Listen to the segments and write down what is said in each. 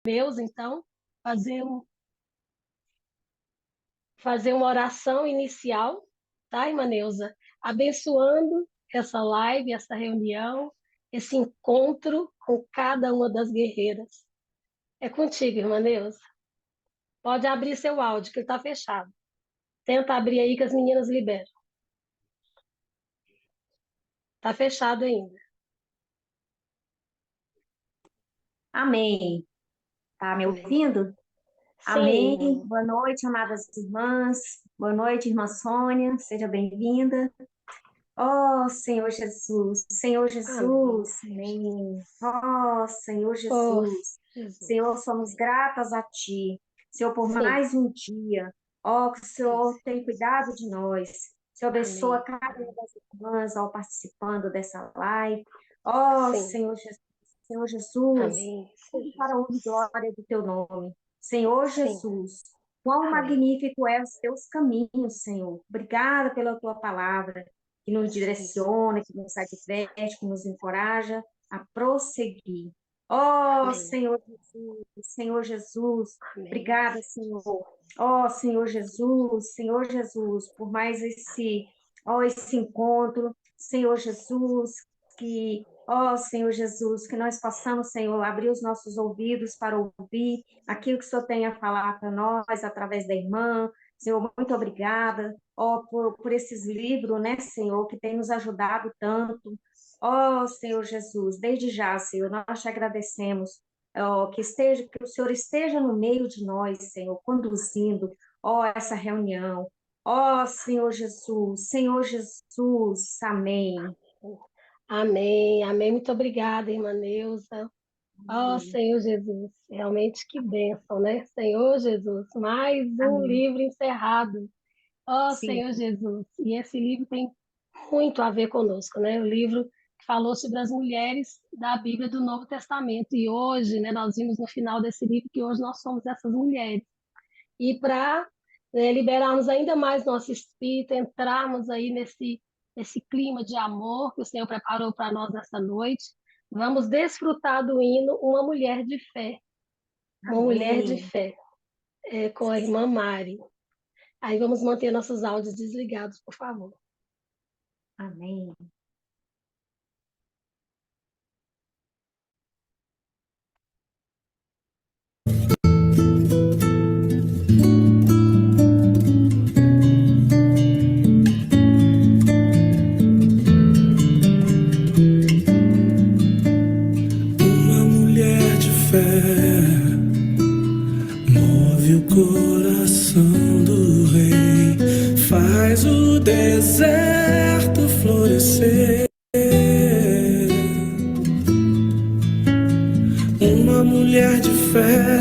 Deus, então, fazer uma oração inicial, tá, irmã Neuza? Abençoando essa live, essa reunião, esse encontro com cada uma das guerreiras. É contigo, irmã Neuza. Pode abrir seu áudio, que ele está fechado. Tenta abrir aí que as meninas liberam. Está fechado ainda. Amém. Tá me ouvindo? Amém. Sim. Boa noite, amadas irmãs. Boa noite, irmã Sônia. Seja bem-vinda. Oh, Senhor Jesus. Senhor Amém. Jesus. Amém. Oh, Senhor Oh, Jesus. Jesus. Senhor, somos gratas a Ti. Senhor, por Sim. mais um dia. Oh, que o Senhor Isso. tem cuidado de nós. Senhor, abençoa Amém. cada uma das irmãs ao participando dessa live. Oh, Sim. Senhor Jesus. Senhor Jesus, Amém. Senhor tudo para a honra e Jesus. glória do Teu nome. Senhor Sim. Jesus, quão Amém. magnífico é os Teus caminhos, Senhor. Obrigada pela Tua palavra, que nos Sim. direciona, que nos adverte, que nos encoraja a prosseguir. Oh, Amém. Senhor Jesus, Amém. obrigada, Senhor. Oh, Senhor Jesus, por mais esse encontro, Senhor Jesus, Senhor Jesus, que nós possamos, Senhor, abrir os nossos ouvidos para ouvir aquilo que o Senhor tem a falar para nós através da irmã. Senhor, muito obrigada, por esses livros, né, Senhor, que tem nos ajudado tanto. Senhor Jesus, desde já, Senhor, nós te agradecemos, que o Senhor esteja no meio de nós, Senhor, conduzindo, essa reunião. Senhor Jesus, amém. Amém. Amém. Muito obrigada, irmã Neuza. Oh, Senhor Jesus, realmente que bênção, né? Senhor Jesus, mais um Amém. livro encerrado. Oh, Sim, Senhor Jesus, e esse livro tem muito a ver conosco, né? O livro que falou sobre as mulheres da Bíblia do Novo Testamento. E hoje, né, nós vimos no final desse livro que hoje nós somos essas mulheres. E para liberarmos ainda mais nosso espírito, entrarmos aí nesse clima de amor que o Senhor preparou para nós nessa noite, vamos desfrutar do hino Uma Mulher de Fé. Uma Mulher de amém. Fé, com a irmã Mari. Aí vamos manter nossos áudios desligados, por favor. Amém. Uma mulher de fé move o coração do rei, faz o deserto florescer. Uma mulher de fé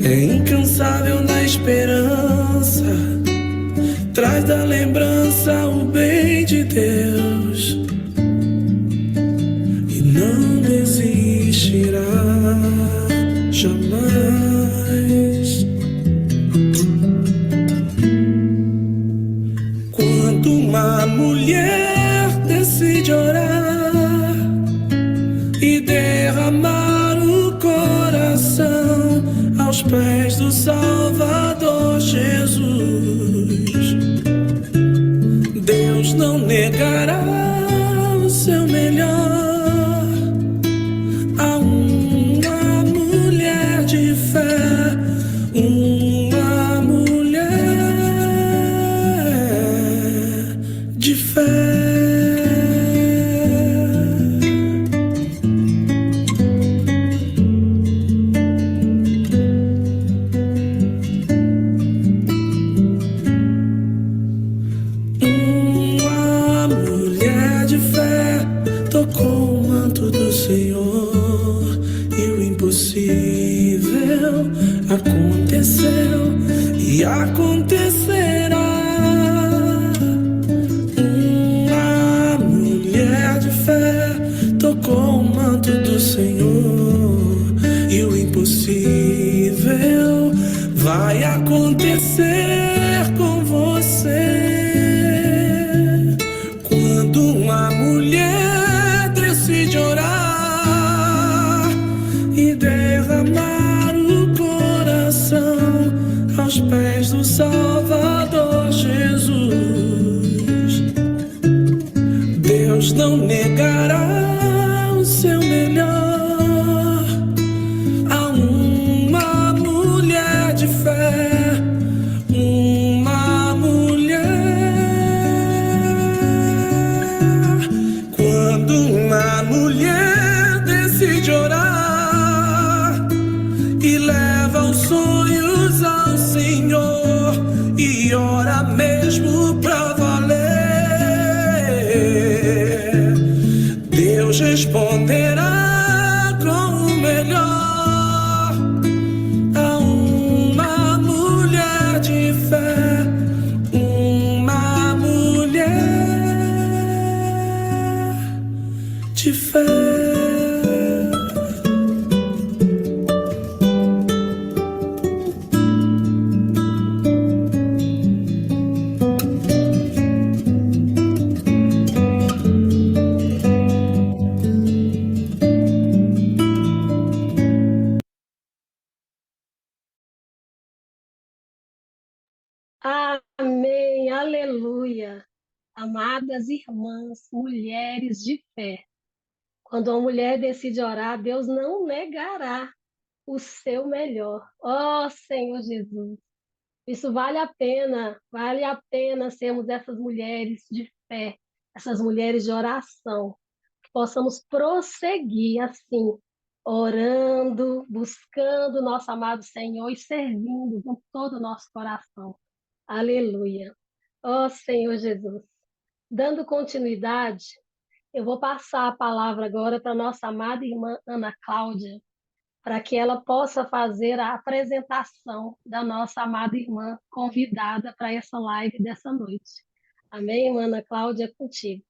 é incansável na esperança, traz da lembrança o bem de Deus e não desistirá jamais. Quando uma mulher decide orar e derramar o coração aos pés do Salvador Jesus, Deus não negará o seu melhor a uma mulher de fé, uma mulher de fé. Uma mulher de fé tocou o manto do Senhor e o impossível aconteceu e acontecerá. Uma mulher de fé tocou o manto do Senhor e o impossível vai acontecer com você. Quando uma mulher decide orar e derramar o coração aos pés do Salvador Jesus. Deus não negará o seu melhor a uma mulher de fé, uma mulher. Quando uma mulher decide orar e leva os sonhos ao Senhor e ora mesmo pra valer, Deus responderá com o melhor a uma mulher de fé, uma mulher de fé. Amém, aleluia. Amadas irmãs, mulheres de fé, quando uma mulher decide orar, Deus não negará o seu melhor. Ó Senhor Jesus, isso vale a pena sermos essas mulheres de fé, essas mulheres de oração, que possamos prosseguir assim, orando, buscando o nosso amado Senhor e servindo com todo o nosso coração. Aleluia. Ó Senhor Jesus. Dando continuidade, eu vou passar a palavra agora para a nossa amada irmã Ana Cláudia, para que ela possa fazer a apresentação da nossa amada irmã convidada para essa live dessa noite. Amém, irmã Ana Cláudia, é contigo.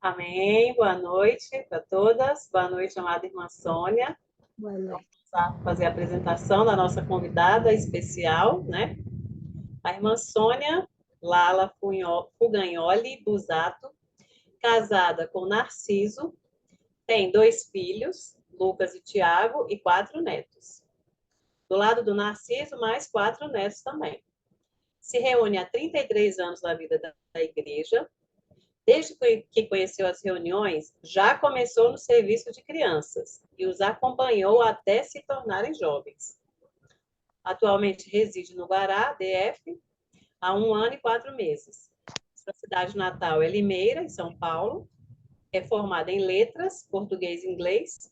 Amém. Boa noite para todas. Boa noite, amada irmã Sônia. Boa noite. Vamos fazer a apresentação da nossa convidada especial, né? A irmã Sônia Lala Fugagnoli Busato, casada com Narciso, tem 2 filhos, Lucas e Tiago, e 4 netos. Do lado do Narciso, mais 4 netos também. Se reúne há 33 anos na vida da igreja. Desde que conheceu as reuniões, já começou no serviço de crianças e os acompanhou até se tornarem jovens. Atualmente reside no Guará, DF, há 1 ano e 4 meses. Sua cidade natal é Limeira, em São Paulo. É formada em letras, português e inglês.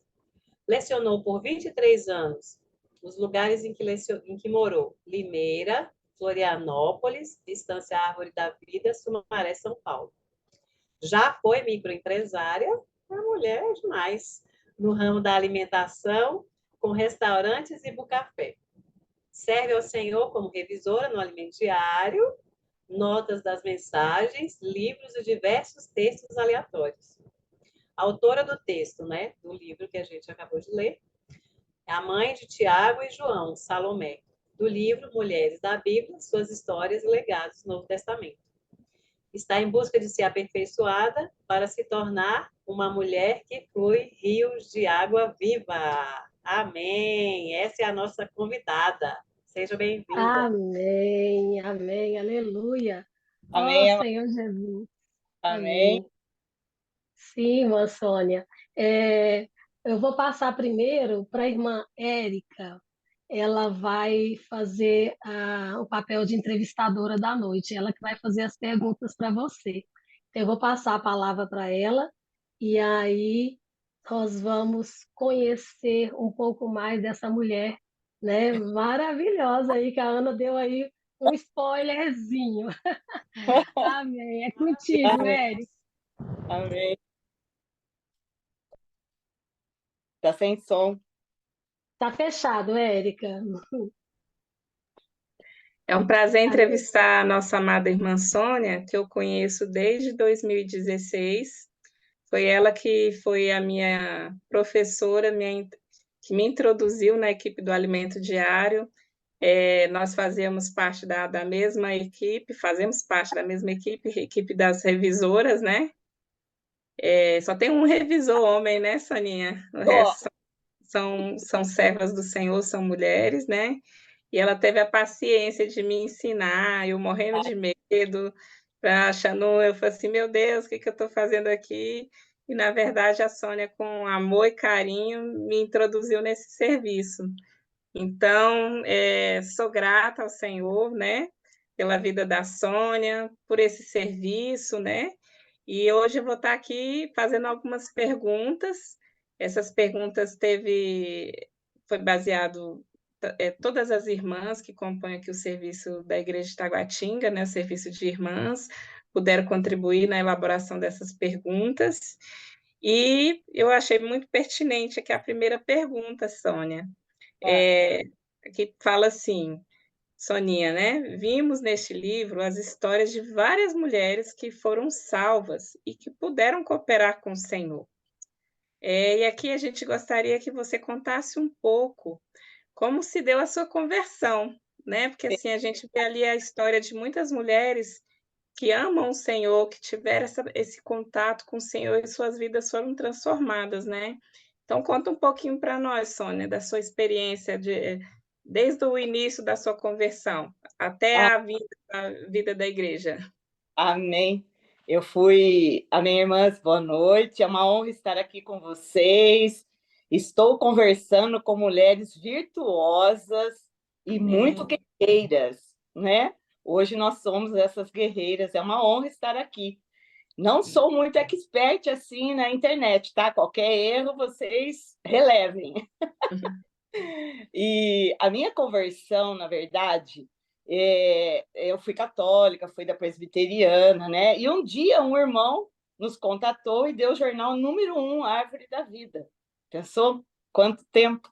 Lecionou por 23 anos os lugares em que morou: Limeira, Florianópolis, Estância Árvore da Vida, Sumaré, São Paulo. Já foi microempresária, a mulher é demais, no ramo da alimentação, com restaurantes e bucafé. Serve ao Senhor como revisora no alimento diário, notas das mensagens, livros e diversos textos aleatórios. Autora do texto, né, do livro que a gente acabou de ler, é a mãe de Tiago e João, Salomé, do livro Mulheres da Bíblia, Suas Histórias e Legados do Novo Testamento. Está em busca de ser aperfeiçoada para se tornar uma mulher que flui rios de água viva. Amém! Essa é a nossa convidada. Seja bem-vinda. Amém, amém, aleluia. Amém. Ó Senhor Jesus. Amém. Sim, irmã Sônia. Eu vou passar primeiro para a irmã Érica. Ela vai fazer o papel de entrevistadora da noite. Ela que vai fazer as perguntas para você. Então, eu vou passar a palavra para ela e aí nós vamos conhecer um pouco mais dessa mulher, né, maravilhosa aí, que a Ana deu aí um spoilerzinho. Amém. É contigo, Amém. Érica. Amém. Tá sem som. Tá fechado, Érica. É um prazer entrevistar a nossa amada irmã Sônia, que eu conheço desde 2016. Foi ela que foi a minha professora, que me introduziu na equipe do Alimento Diário. Nós fazemos parte da mesma equipe, equipe das revisoras, né? Só tem um revisor homem, né, Soninha? O resto são servas do Senhor, são mulheres, né? E ela teve a paciência de me ensinar, eu morrendo de medo, achando, eu falei assim, meu Deus, o que eu estou fazendo aqui? E, na verdade, a Sônia, com amor e carinho, me introduziu nesse serviço. Então, sou grata ao Senhor, né, pela vida da Sônia, por esse serviço, né? E hoje eu vou estar aqui fazendo algumas perguntas. Essas perguntas foi baseado todas as irmãs que compõem aqui o serviço da Igreja de Taguatinga, né, o serviço de irmãs, puderam contribuir na elaboração dessas perguntas. E eu achei muito pertinente aqui a primeira pergunta, Sônia, que fala assim, Soninha, né? Vimos neste livro as histórias de várias mulheres que foram salvas e que puderam cooperar com o Senhor. E aqui a gente gostaria que você contasse um pouco como se deu a sua conversão, né? Porque assim a gente vê ali a história de muitas mulheres que amam o Senhor, que tiveram esse contato com o Senhor e suas vidas foram transformadas, né? Então conta um pouquinho para nós, Sônia, da sua experiência desde o início da sua conversão até a vida da igreja. Amém. Amém, irmãs, boa noite. É uma honra estar aqui com vocês. Estou conversando com mulheres virtuosas e muito guerreiras, né? Hoje nós somos essas guerreiras. É uma honra estar aqui. Não sou muito expert assim na internet, tá? Qualquer erro vocês relevem. E a minha conversão, na verdade, eu fui católica, fui da presbiteriana, né? E um dia um irmão nos contatou e deu o jornal número 1, Árvore da Vida. Pensou? Quanto tempo?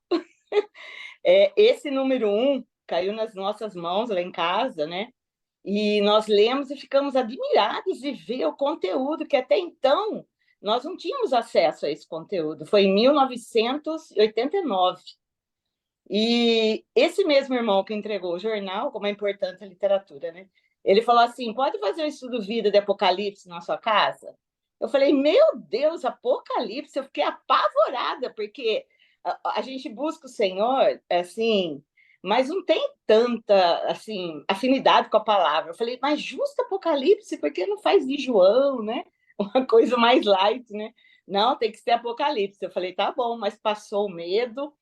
Esse número 1 caiu nas nossas mãos lá em casa, né? E nós lemos e ficamos admirados de ver o conteúdo, que até então nós não tínhamos acesso a esse conteúdo. Foi em 1989. E esse mesmo irmão que entregou o jornal, como é importante a literatura, né? Ele falou assim, pode fazer um estudo vida de Apocalipse na sua casa? Eu falei, meu Deus, Apocalipse? Eu fiquei apavorada, porque a gente busca o Senhor, assim, mas não tem tanta, assim, afinidade com a palavra. Eu falei, mas justo Apocalipse, porque não faz de João, né? Uma coisa mais light, né? Não, tem que ser Apocalipse. Eu falei, tá bom, mas passou o medo.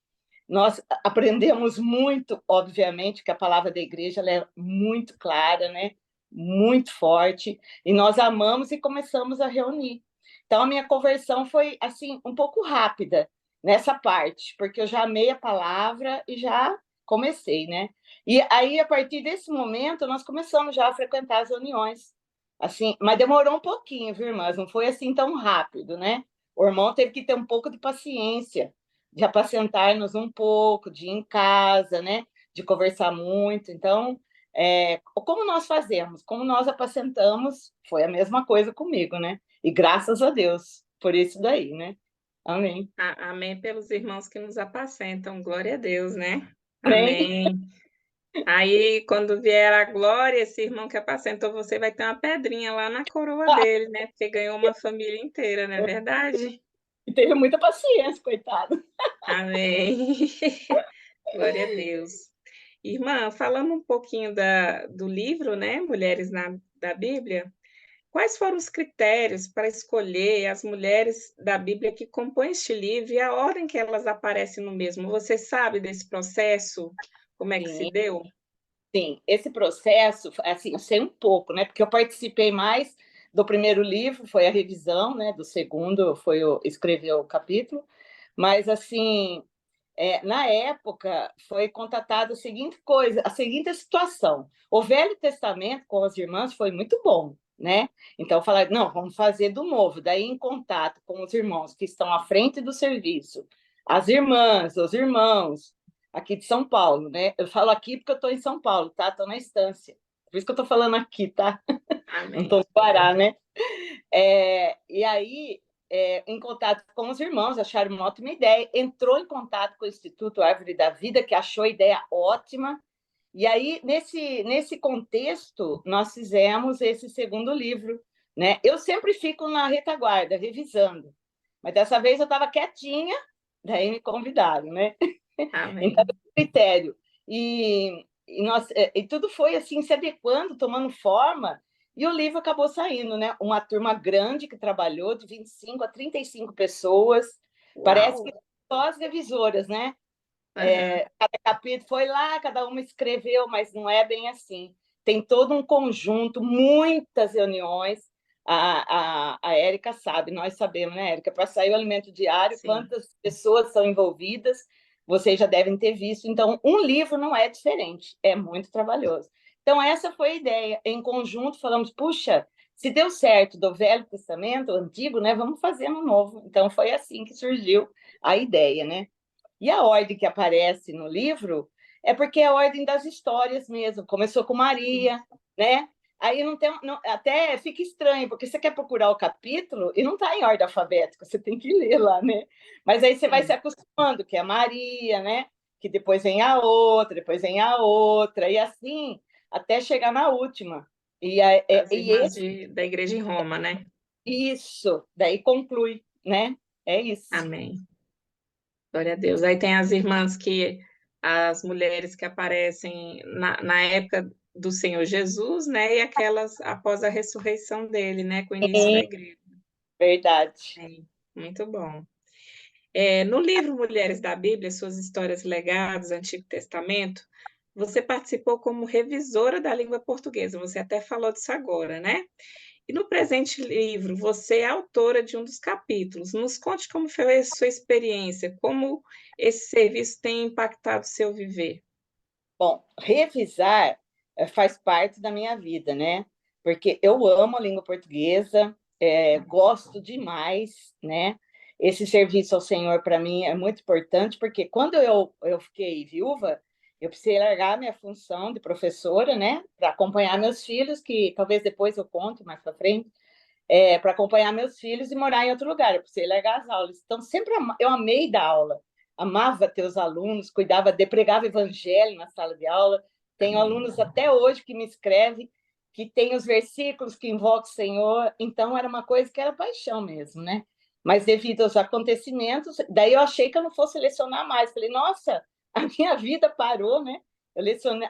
Nós aprendemos muito, obviamente, que a palavra da igreja ela é muito clara, né? Muito forte, e nós amamos e começamos a reunir. Então, a minha conversão foi, assim, um pouco rápida nessa parte, porque eu já amei a palavra e já comecei, né? E aí, a partir desse momento, nós começamos já a frequentar as reuniões, assim, mas demorou um pouquinho, viu, irmãs? Não foi assim tão rápido, né? O irmão teve que ter um pouco de paciência, de apacentar-nos um pouco, de ir em casa, né? De conversar muito. Então, como nós fazemos, como nós apacentamos, foi a mesma coisa comigo, né? E graças a Deus por isso daí, né? Amém. Amém pelos irmãos que nos apacentam, glória a Deus, né? Amém. Amém. Aí, quando vier a glória, esse irmão que apacentou você vai ter uma pedrinha lá na coroa dele, né? Porque ganhou uma família inteira, não é verdade? E teve muita paciência, coitado. Amém. Glória a Deus. Irmã, falando um pouquinho do livro, né? Mulheres da Bíblia, quais foram os critérios para escolher as mulheres da Bíblia que compõem este livro e a ordem que elas aparecem no mesmo? Você sabe desse processo? Como é que se deu? Sim, esse processo, assim, eu sei um pouco, né? Porque eu participei mais do primeiro livro, foi a revisão, né? Do segundo, foi escrever o capítulo. Mas, assim, na época, foi contatada a seguinte coisa, a seguinte situação. O Velho Testamento, com as irmãs, foi muito bom, né? Então, falaram, não, vamos fazer do novo. Daí, em contato com os irmãos que estão à frente do serviço, as irmãs, os irmãos, aqui de São Paulo, né? Eu falo aqui porque eu estou em São Paulo, tá? Estou na Estância. Por isso que eu estou falando aqui, tá? Amém. Não estou no Pará, né? E aí, em contato com os irmãos, acharam uma ótima ideia, entrou em contato com o Instituto Árvore da Vida, que achou a ideia ótima, e aí, nesse contexto, nós fizemos esse segundo livro, né? Eu sempre fico na retaguarda, revisando, mas dessa vez eu estava quietinha, Daí me convidaram, né? Amém. Então, critério. E tudo foi assim, se adequando, tomando forma, e o livro acabou saindo, né? Uma turma grande que trabalhou, de 25 a 35 pessoas. Parece Uau! que só as revisoras, né? Aham. Cada capítulo foi lá, cada uma escreveu, mas não é bem assim. Tem todo um conjunto, muitas reuniões. A Érica sabe, nós sabemos, né, Érica? Para sair o alimento diário, Sim. quantas pessoas são envolvidas, vocês já devem ter visto. Então, um livro não é diferente, é muito trabalhoso. Então, essa foi a ideia. Em conjunto, falamos, puxa, se deu certo do Velho Testamento, Antigo, né, vamos fazer no Novo. Então, foi assim que surgiu a ideia, né? E a ordem que aparece no livro é porque é a ordem das histórias mesmo. Começou com Maria, né? Aí não tem, até fica estranho, porque você quer procurar o capítulo e não está em ordem alfabética, você tem que ler lá, né? Mas aí você vai se Sim. acostumando, que é Maria, né? Que depois vem a outra, depois vem a outra, e assim, até chegar na última. As E irmãs da igreja em Roma, né? isso, daí conclui, né? É isso. Amém. Glória a Deus. Aí tem as mulheres que aparecem na época do Senhor Jesus, né? E aquelas após a ressurreição dele, né? Com o início da Sim, igreja. verdade. É, muito bom. No livro Mulheres da Bíblia, Suas Histórias e Legados, Antigo Testamento, você participou como revisora da língua portuguesa. Você até falou disso agora, né? E no presente livro, você é autora de um dos capítulos. Nos conte como foi a sua experiência, como esse serviço tem impactado o seu viver. Bom, revisar faz parte da minha vida, né? Porque eu amo a língua portuguesa, gosto demais, né? Esse serviço ao Senhor, para mim, é muito importante, porque quando eu fiquei viúva, eu precisei largar minha função de professora, né? Para acompanhar meus filhos, que talvez depois eu conte mais para frente, para acompanhar meus filhos e morar em outro lugar. Eu precisei largar as aulas. Então, sempre eu amei dar aula, amava ter os alunos, pregava evangelho na sala de aula. Tenho Amém. alunos até hoje que me escrevem, que tem os versículos que invocam o Senhor. Então, era uma coisa que era paixão mesmo, né? Mas devido aos acontecimentos, daí eu achei que eu não fosse lecionar mais. Falei, nossa, a minha vida parou, né?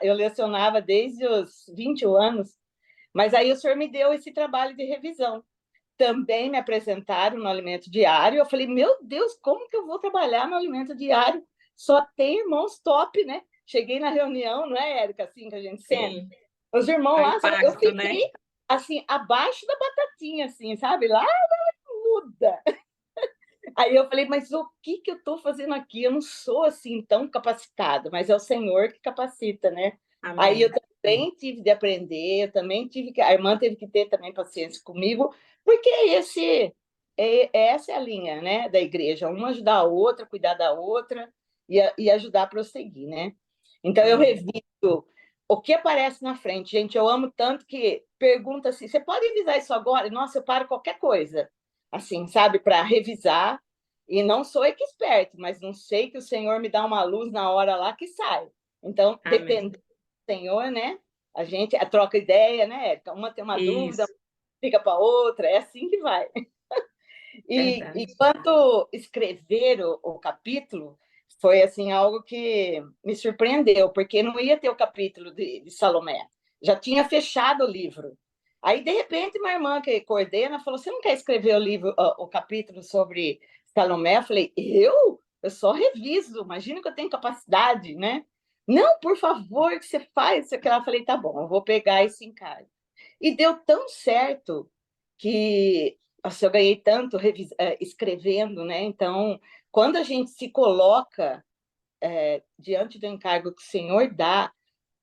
Eu lecionava desde os 21 anos, mas aí o senhor me deu esse trabalho de revisão. Também me apresentaram no alimento diário. Eu falei, meu Deus, como que eu vou trabalhar no alimento diário? Só tem irmãos top, né? Cheguei na reunião, não é, Érica, assim que a gente senta? Sim, Os irmãos é o lá, eu impacto, né? fiquei, assim, abaixo da batatinha, assim, sabe? Lá muda. Aí eu falei, mas o que eu estou fazendo aqui? Eu não sou, assim, tão capacitada, mas é o Senhor que capacita, né? Aí eu Amém. também tive de aprender, eu também tive que, a irmã teve que ter também paciência comigo, porque essa é a linha, né, da igreja, uma ajudar a outra, cuidar da outra e ajudar a prosseguir, né? Então eu Amém. reviso o que aparece na frente. Gente, eu amo tanto que pergunta assim, você pode revisar isso agora? Nossa, eu paro qualquer coisa, assim, sabe, para revisar. E não sou expert, mas não sei que o Senhor me dá uma luz na hora lá que sai. Então, Amém. dependendo do Senhor, né? A gente troca ideia, né, Érica? Uma tem uma dúvida, Isso, fica para outra, é assim que vai. E verdade. quanto escrever o capítulo, foi assim algo que me surpreendeu, porque não ia ter o capítulo de Salomé. Já tinha fechado o livro. Aí, de repente, minha irmã, que coordena, falou: Você não quer escrever o livro, o capítulo sobre Salomé? Eu falei: Eu só reviso, imagina que eu tenho capacidade, né? Não, por favor, que você faz isso aqui. Eu falei: Tá bom, eu vou pegar esse encargo. E deu tão certo que nossa, eu ganhei tanto escrevendo, né? Então, quando a gente se coloca diante do encargo que o Senhor dá,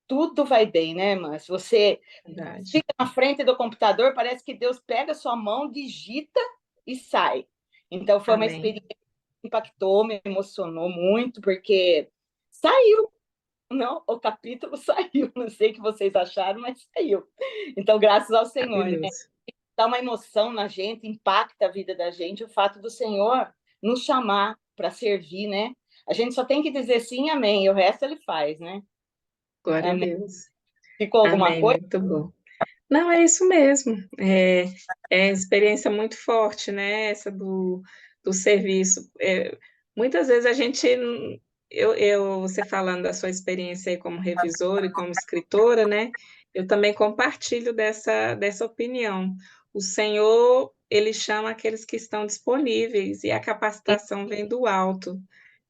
tudo vai bem, né, irmã? Se você Verdade. fica na frente do computador, parece que Deus pega a sua mão, digita e sai. Então, foi uma Amém. experiência que impactou, me emocionou muito, porque saiu, não, o capítulo saiu. Não sei o que vocês acharam, mas saiu. Então, graças ao Senhor, né? Maravilhoso. Dá uma emoção na gente, impacta a vida da gente, o fato do Senhor nos chamar para servir, né? A gente só tem que dizer sim, amém, e o resto ele faz, né? Glória a Amém. Deus. Ficou alguma Amém, coisa? muito bom. Não, é isso mesmo. É experiência muito forte, né? Essa do serviço. muitas vezes a gente, você falando da sua experiência aí como revisora e como escritora, né? Eu também compartilho dessa opinião. O Senhor, ele chama aqueles que estão disponíveis e a capacitação vem do alto,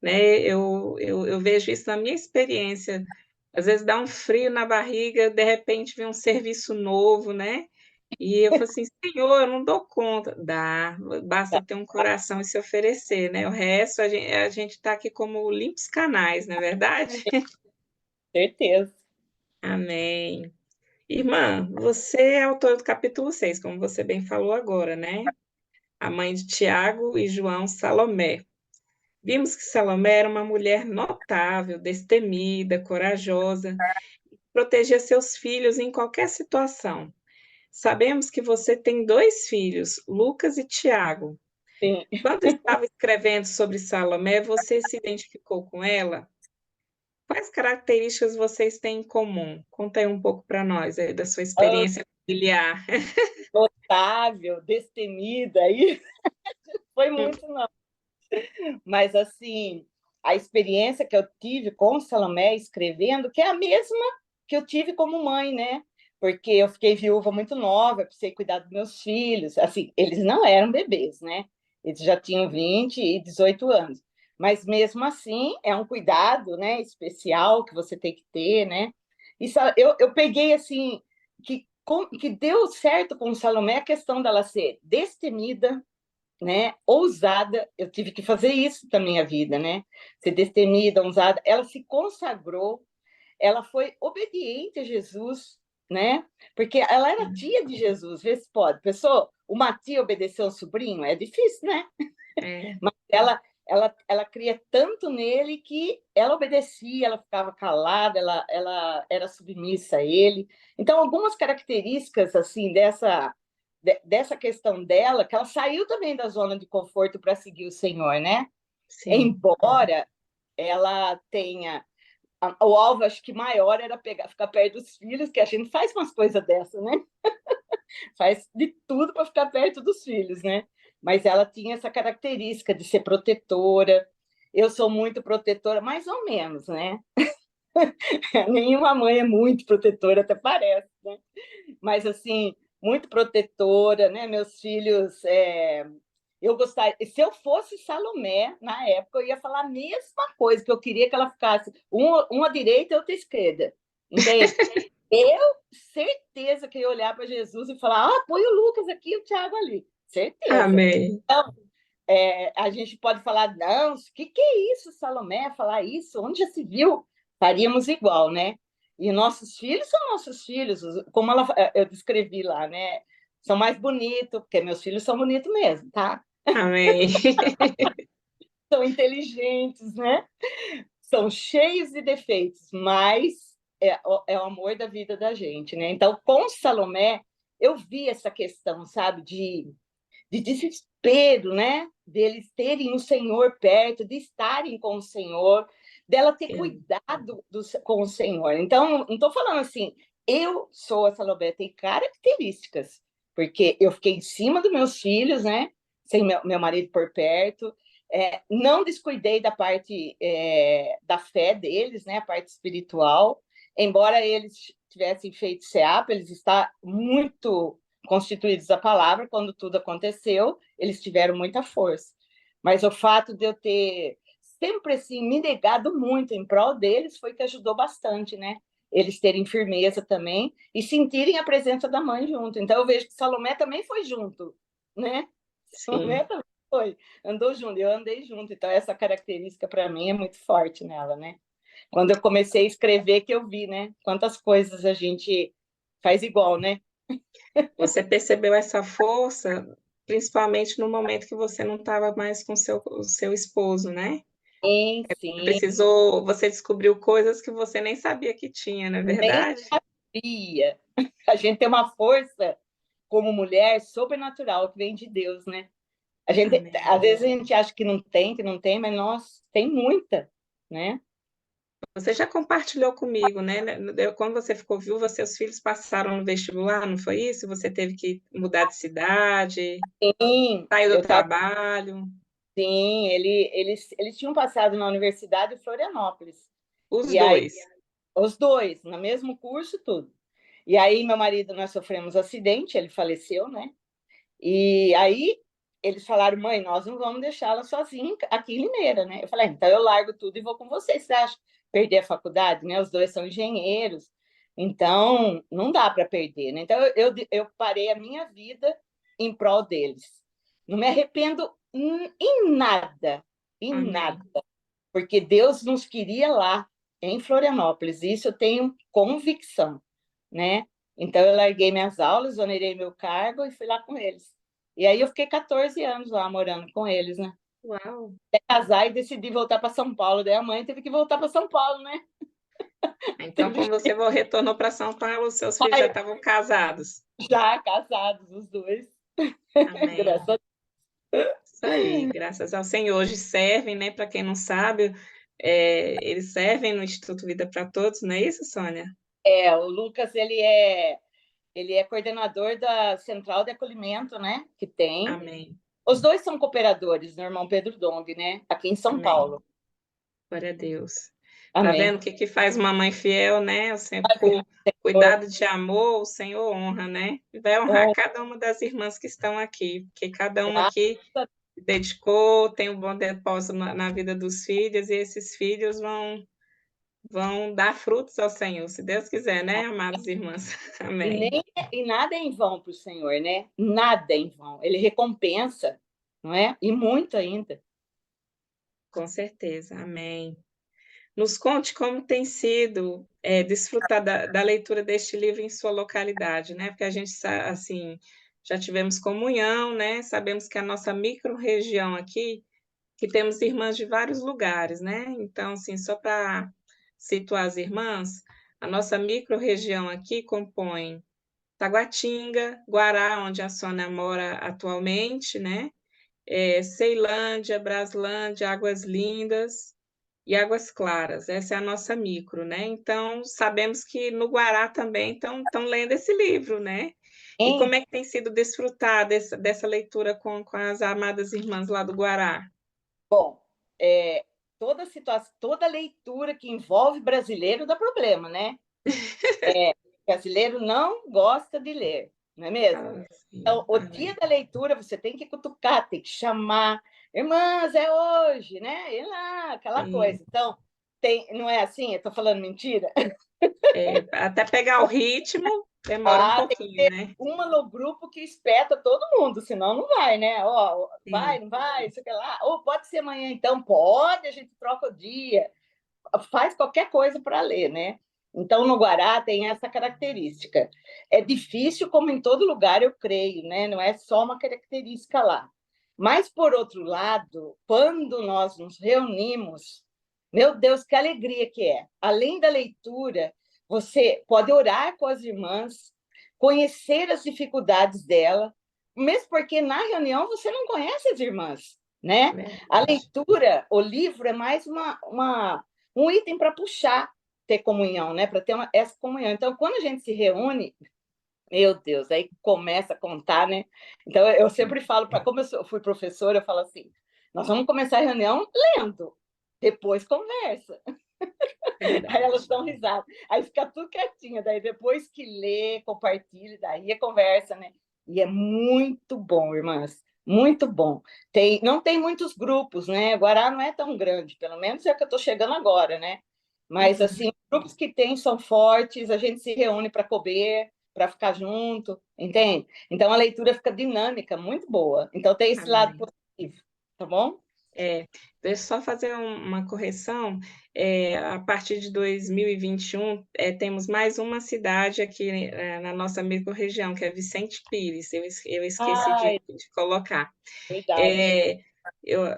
né? Eu vejo isso na minha experiência. Às vezes dá um frio na barriga, de repente vem um serviço novo, né? E eu falo assim, Senhor, eu não dou conta. Dá, basta ter um coração e se oferecer, né? O resto, a gente está aqui como limpos canais, não é verdade? Certeza. Amém. Irmã, você é autora do capítulo 6, como você bem falou agora, né? A mãe de Tiago e João, Salomé. Vimos que Salomé era uma mulher notável, destemida, corajosa, protegia seus filhos em qualquer situação. Sabemos que você tem 2 filhos, Lucas e Tiago. Sim. Quando estava escrevendo sobre Salomé, você se identificou com ela? Quais características vocês têm em comum? Conta aí um pouco para nós aí da sua experiência familiar. Notável, destemida, aí foi muito não. Mas, assim, a experiência que eu tive com Salomé escrevendo, que é a mesma que eu tive como mãe, né? Porque eu fiquei viúva muito nova, precisei cuidar dos meus filhos. Assim, eles não eram bebês, né? Eles já tinham 20 e 18 anos. Mas, mesmo assim, é um cuidado, né, especial que você tem que ter, né? E eu peguei, assim, que deu certo com Salomé a questão dela ser destemida, né, ousada. Eu tive que fazer isso na minha vida, né? Ser destemida, ousada. Ela se consagrou, ela foi obediente a Jesus, né? Porque ela era tia de Jesus, vê se pode. Pessoa, uma tia obedecer um sobrinho é difícil, né? É, Mas ela cria tanto nele que ela obedecia, ela ficava calada, ela era submissa a ele. Então, algumas características assim dessa questão dela, que ela saiu também da zona de conforto para seguir o Senhor, né? sim. Embora ela tenha o alvo, acho que maior era ficar perto dos filhos, que a gente faz umas coisas dessas, né? Faz de tudo para ficar perto dos filhos, né? Mas ela tinha essa característica de ser protetora. Eu sou muito protetora, mais ou menos, né? Nenhuma mãe é muito protetora, até parece, né? Mas, assim, muito protetora, né? Meus filhos, eu gostaria, se eu fosse Salomé, na época, eu ia falar a mesma coisa, que eu queria que ela ficasse uma direita e outra esquerda, entende? Eu, certeza que ia olhar para Jesus e falar, põe o Lucas aqui e o Tiago ali, certeza. Amém. Então, a gente pode falar, não, o que é isso, Salomé, falar isso? Onde já se viu? Faríamos igual, né? E nossos filhos são nossos filhos, como eu descrevi lá, né? São mais bonitos, porque meus filhos são bonitos mesmo, tá? Amém. São inteligentes, né? São cheios de defeitos, mas é o amor da vida da gente, né? Então, com Salomé, eu vi essa questão, sabe, de desespero, né? Deles terem o Senhor perto, de estarem com o Senhor, dela ter cuidado com o Senhor. Então, não estou falando assim, eu sou a Salomé, tem características, porque eu fiquei em cima dos meus filhos, né? Sem meu marido por perto, não descuidei da parte da fé deles, né? A parte espiritual, embora eles tivessem feito CEAP, eles estão muito constituídos da palavra, quando tudo aconteceu, eles tiveram muita força. Mas o fato de eu ter sempre assim, me negado muito em prol deles foi que ajudou bastante, né? Eles terem firmeza também e sentirem a presença da mãe junto. Então, eu vejo que Salomé também foi junto, né? Salomé também foi, andou junto, eu andei junto. Então, essa característica, para mim, é muito forte nela, né? Quando eu comecei a escrever, que eu vi, né? Quantas coisas a gente faz igual, né? Você percebeu essa força, principalmente no momento que você não estava mais com o seu esposo, né? Sim, sim. Você descobriu coisas que você nem sabia que tinha, não é Nem verdade? sabia. A gente tem uma força como mulher sobrenatural que vem de Deus, né? Amém. Às vezes a gente acha que não tem, mas nós tem muita, né? Você já compartilhou comigo, né? Quando você ficou viúva, seus filhos passaram no vestibular, não foi isso? Você teve que mudar de cidade, Sim, sair do eu estava trabalho. Sim, eles tinham passado na Universidade de Florianópolis. Os E aí, dois. os dois, no mesmo curso, tudo. E aí, meu marido, nós sofremos um acidente, ele faleceu, né? E aí, eles falaram, mãe, nós não vamos deixá-la sozinha aqui em Limeira, né? Eu falei, então eu largo tudo e vou com vocês. Você acha perder a faculdade, né? Os dois são engenheiros, então não dá para perder, né? Então eu parei a minha vida em prol deles. Não me arrependo em nada, em Amém. nada, porque Deus nos queria lá, em Florianópolis, isso eu tenho convicção, né? Então eu larguei minhas aulas, onerei meu cargo e fui lá com eles. E aí eu fiquei 14 anos lá morando com eles, né? Uau! Até casar e decidi voltar para São Paulo. Daí a mãe teve que voltar para São Paulo, né? Então, quando você retornou para São Paulo, os seus filhos já estavam casados. Já casados, os dois. Amém. Graças a Isso aí, graças ao Senhor. Hoje servem, né? Para quem não sabe, eles servem no Instituto Vida para Todos, não é isso, Sônia? O Lucas, ele é coordenador da Central de Acolhimento, né? Que tem. Amém. Os dois são cooperadores, no irmão Pedro Dong, né? Aqui em São Amém. Paulo. Glória a Deus. Amém. Tá vendo o que faz uma mãe fiel, né? Por cuidado de amor, o Senhor honra, né? E vai honrar cada uma das irmãs que estão aqui, porque cada uma aqui se dedicou, tem um bom depósito na vida dos filhos, e esses filhos vão dar frutos ao Senhor, se Deus quiser, né, amadas irmãs? Amém. E nada é em vão para o Senhor, né? Nada é em vão. Ele recompensa, não é? E muito ainda. Com certeza, amém. Nos conte como tem sido desfrutar da leitura deste livro em sua localidade, né? Porque a gente, assim, já tivemos comunhão, né? Sabemos que a nossa micro-região aqui, que temos irmãs de vários lugares, né? Então, assim, só para situar as irmãs, a nossa micro-região aqui compõe Taguatinga, Guará, onde a Sônia mora atualmente, né? Ceilândia, Braslândia, Águas Lindas e Águas Claras. Essa é a nossa micro, né? Então, sabemos que no Guará também estão lendo esse livro, né? E como é que tem sido desfrutar dessa leitura com as amadas irmãs lá do Guará? Bom, toda situação, toda leitura que envolve brasileiro dá problema, né? Brasileiro não gosta de ler, não é mesmo? Então, o dia da leitura você tem que cutucar, tem que chamar, irmãs, é hoje, né? E lá, aquela coisa. Então, não é assim? Eu estou falando mentira? Até pegar o ritmo, demora um pouquinho, né? Uma no grupo que espeta todo mundo, senão não vai, né? Vai, não vai, isso que lá. Ou pode ser amanhã, então? Pode, a gente troca o dia. Faz qualquer coisa para ler, né? Então, no Guará tem essa característica. É difícil, como em todo lugar, eu creio, né? Não é só uma característica lá. Mas, por outro lado, quando nós nos reunimos, meu Deus, que alegria que é! Além da leitura, você pode orar com as irmãs, conhecer as dificuldades dela, mesmo porque na reunião você não conhece as irmãs, né? A leitura, o livro é mais um item para puxar, ter comunhão, né? Para ter essa comunhão. Então, quando a gente se reúne, meu Deus, aí começa a contar, né? Então, eu sempre falo, como eu fui professora, eu falo assim, nós vamos começar a reunião lendo, depois conversa. Aí elas dão risada. Aí fica tudo quietinho. Daí depois que lê, compartilha, daí a conversa, né? E é muito bom, irmãs. Muito bom. Não tem muitos grupos, né? Guará não é tão grande, pelo menos é que eu estou chegando agora, né? Mas, assim, os grupos que tem são fortes, a gente se reúne para comer, para ficar junto, entende? Então, a leitura fica dinâmica, muito boa. Então, tem esse lado positivo, tá bom? Deixa eu só fazer uma correção. A partir de 2021, temos mais uma cidade aqui na nossa microrregião, que é Vicente Pires. Eu esqueci de colocar. Verdade.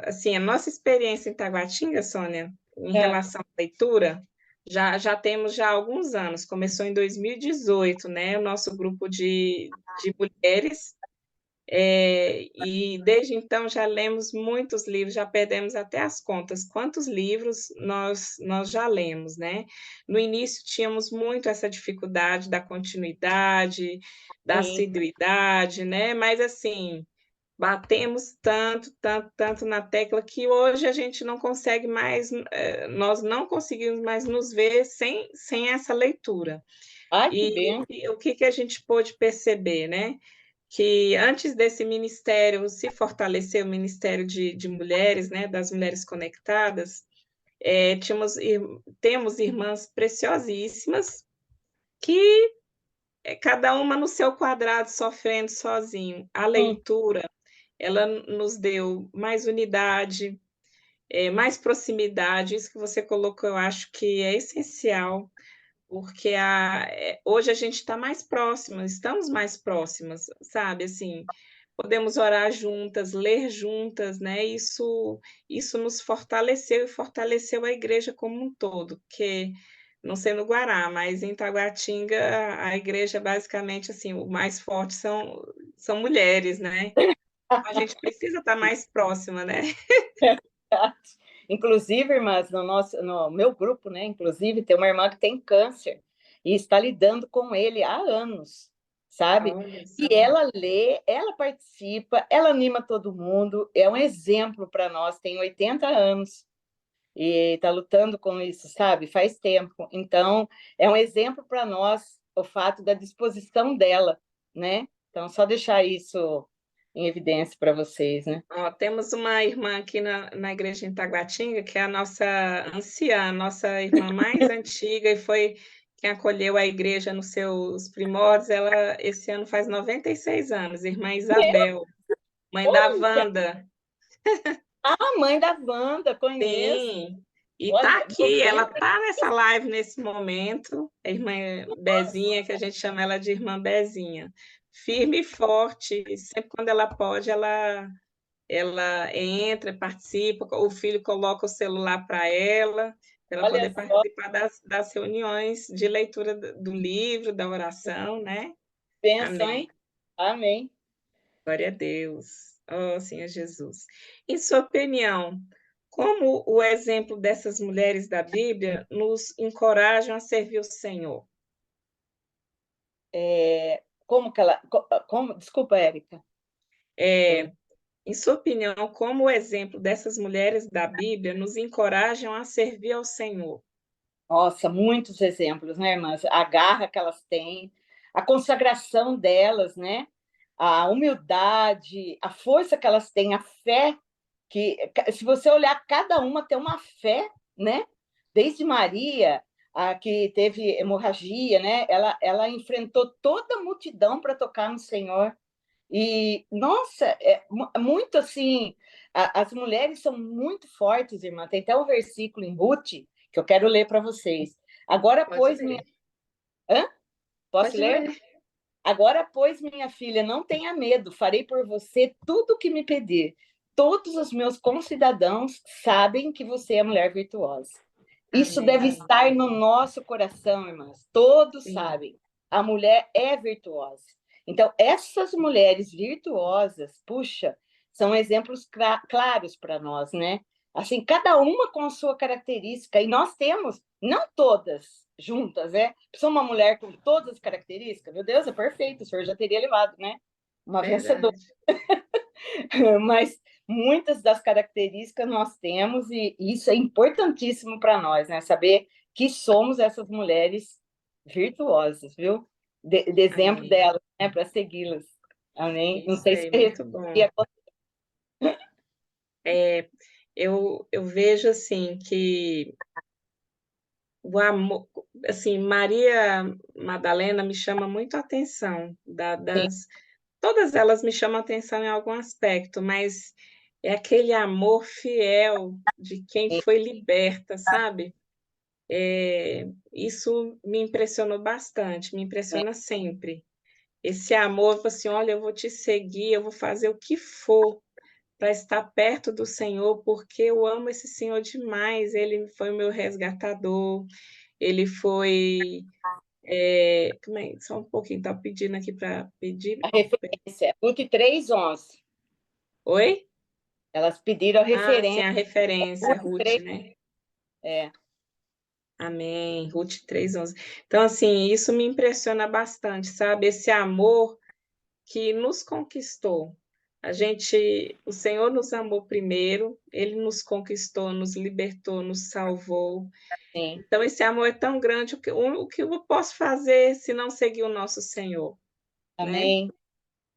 Assim, a nossa experiência em Taguatinga, Sônia, em relação à leitura, já temos já alguns anos. Começou em 2018, né? O nosso grupo de mulheres. E desde então já lemos muitos livros, já perdemos até as contas, quantos livros nós já lemos, né? No início tínhamos muito essa dificuldade da continuidade, da assiduidade, né? Mas assim, batemos tanto, tanto, tanto na tecla que hoje a gente não consegue mais, nós não conseguimos mais nos ver sem essa leitura. Ai, que E, bem. o que a gente pôde perceber, né? Que antes desse ministério se fortalecer, o Ministério de Mulheres, né, das Mulheres Conectadas, temos irmãs preciosíssimas que cada uma no seu quadrado, sofrendo sozinho. A leitura, ela nos deu mais unidade, mais proximidade, isso que você colocou, eu acho que é essencial, porque hoje a gente está mais próxima, estamos mais próximas, sabe? Assim, podemos orar juntas, ler juntas, né? Isso nos fortaleceu e fortaleceu a igreja como um todo, porque não sei no Guará, mas em Taguatinga a igreja basicamente assim, o mais forte são mulheres, né? A gente precisa estar mais próxima, né? Inclusive, irmãs, no meu grupo, né? Inclusive, tem uma irmã que tem câncer e está lidando com ele há anos, sabe? Olha E só. ela lê, ela participa, ela anima todo mundo, é um exemplo para nós, tem 80 anos e está lutando com isso, sabe? Faz tempo. Então, é um exemplo para nós o fato da disposição dela, né? Então, só deixar isso em evidência para vocês, né? Ó, temos uma irmã aqui na igreja em Taguatinga, que é a nossa anciã, a nossa irmã mais antiga, e foi quem acolheu a igreja nos seus primórdios. Ela, esse ano, faz 96 anos, irmã Isabel, mãe da Olha, Wanda. a mãe da Wanda, conheço. Sim, e tá Olha, aqui, ela 90. tá nessa live nesse momento, a irmã Bezinha, que a gente chama ela de irmã Bezinha. Firme e forte, sempre quando ela pode, ela entra, participa, o filho coloca o celular para ela Olha poder só, participar das reuniões de leitura do livro, da oração, né? bênção, Amém. hein? Amém. Glória a Deus. Oh, Senhor Jesus. Em sua opinião, como o exemplo dessas mulheres da Bíblia nos encorajam a servir o Senhor? Como que ela. Desculpa, Érica. É, em sua opinião, como o exemplo dessas mulheres da Bíblia nos encorajam a servir ao Senhor? Nossa, muitos exemplos, né, irmãs? A garra que elas têm, a consagração delas, né? A humildade, a força que elas têm, a fé que, se você olhar, cada uma tem uma fé, né? Desde Maria, a que teve hemorragia, né? Ela enfrentou toda a multidão para tocar no Senhor. E, nossa, muito assim, as mulheres são muito fortes, irmã. Tem até um versículo em Ruth que eu quero ler para vocês. Agora, Pode pois, minha. ler. Hã? Posso Pode ler? ler. Agora, pois, minha filha, não tenha medo, farei por você tudo o que me pedir. Todos os meus concidadãos sabem que você é mulher virtuosa. Isso deve Amém. estar no nosso coração, irmãs. Todos Sim. sabem. A mulher é virtuosa. Então, essas mulheres virtuosas, puxa, são exemplos claros para nós, né? Assim, cada uma com a sua característica. E nós temos, não todas juntas, né? Precisa uma mulher com todas as características. Meu Deus, é perfeito. O senhor já teria levado, né? Uma vencedora. Verdade. Mas muitas das características nós temos e isso é importantíssimo para nós, né? Saber que somos essas mulheres virtuosas, viu? De exemplo Amém. delas, né? Para segui-las. Amém? Não Isso sei se aí, muito bom. Eu vejo assim que o amor, assim, Maria Madalena me chama muito a atenção, todas elas me chamam a atenção em algum aspecto, mas é aquele amor fiel de quem foi liberta, sabe? Isso me impressionou bastante, me impressiona sempre. Esse amor, assim, olha, eu vou te seguir, eu vou fazer o que for para estar perto do Senhor, porque eu amo esse Senhor demais. Ele foi o meu resgatador, ele foi. Só um pouquinho, tá pedindo aqui para pedir. A referência, 23:11. Oi? Elas pediram a Ah, sim, referência. a referência, Ruth, 3, né? é, Amém, Ruth 3:11. Então, assim, isso me impressiona bastante, sabe? Esse amor que nos conquistou. O Senhor nos amou primeiro, Ele nos conquistou, nos libertou, nos salvou. Sim. Então, esse amor é tão grande, o que eu posso fazer se não seguir o nosso Senhor? Amém. Né?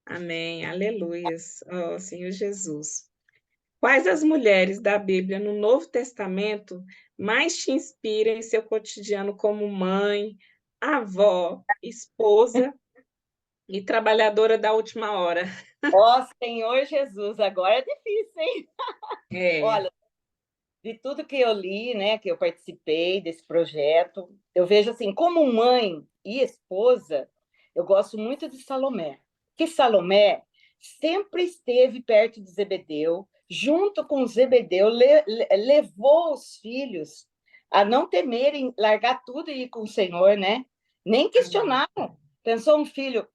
Amém, aleluias, ó Senhor Jesus. Quais as mulheres da Bíblia no Novo Testamento mais te inspiram em seu cotidiano como mãe, avó, esposa e trabalhadora da última hora? Ó Senhor Jesus, agora é difícil, hein? É. Olha, de tudo que eu li, né, que eu participei desse projeto, eu vejo assim, como mãe e esposa, eu gosto muito de Salomé. Que Salomé sempre esteve perto de Zebedeu, junto com Zebedeu, levou os filhos a não temerem largar tudo e ir com o Senhor, né? Nem questionaram. Pensou um filho,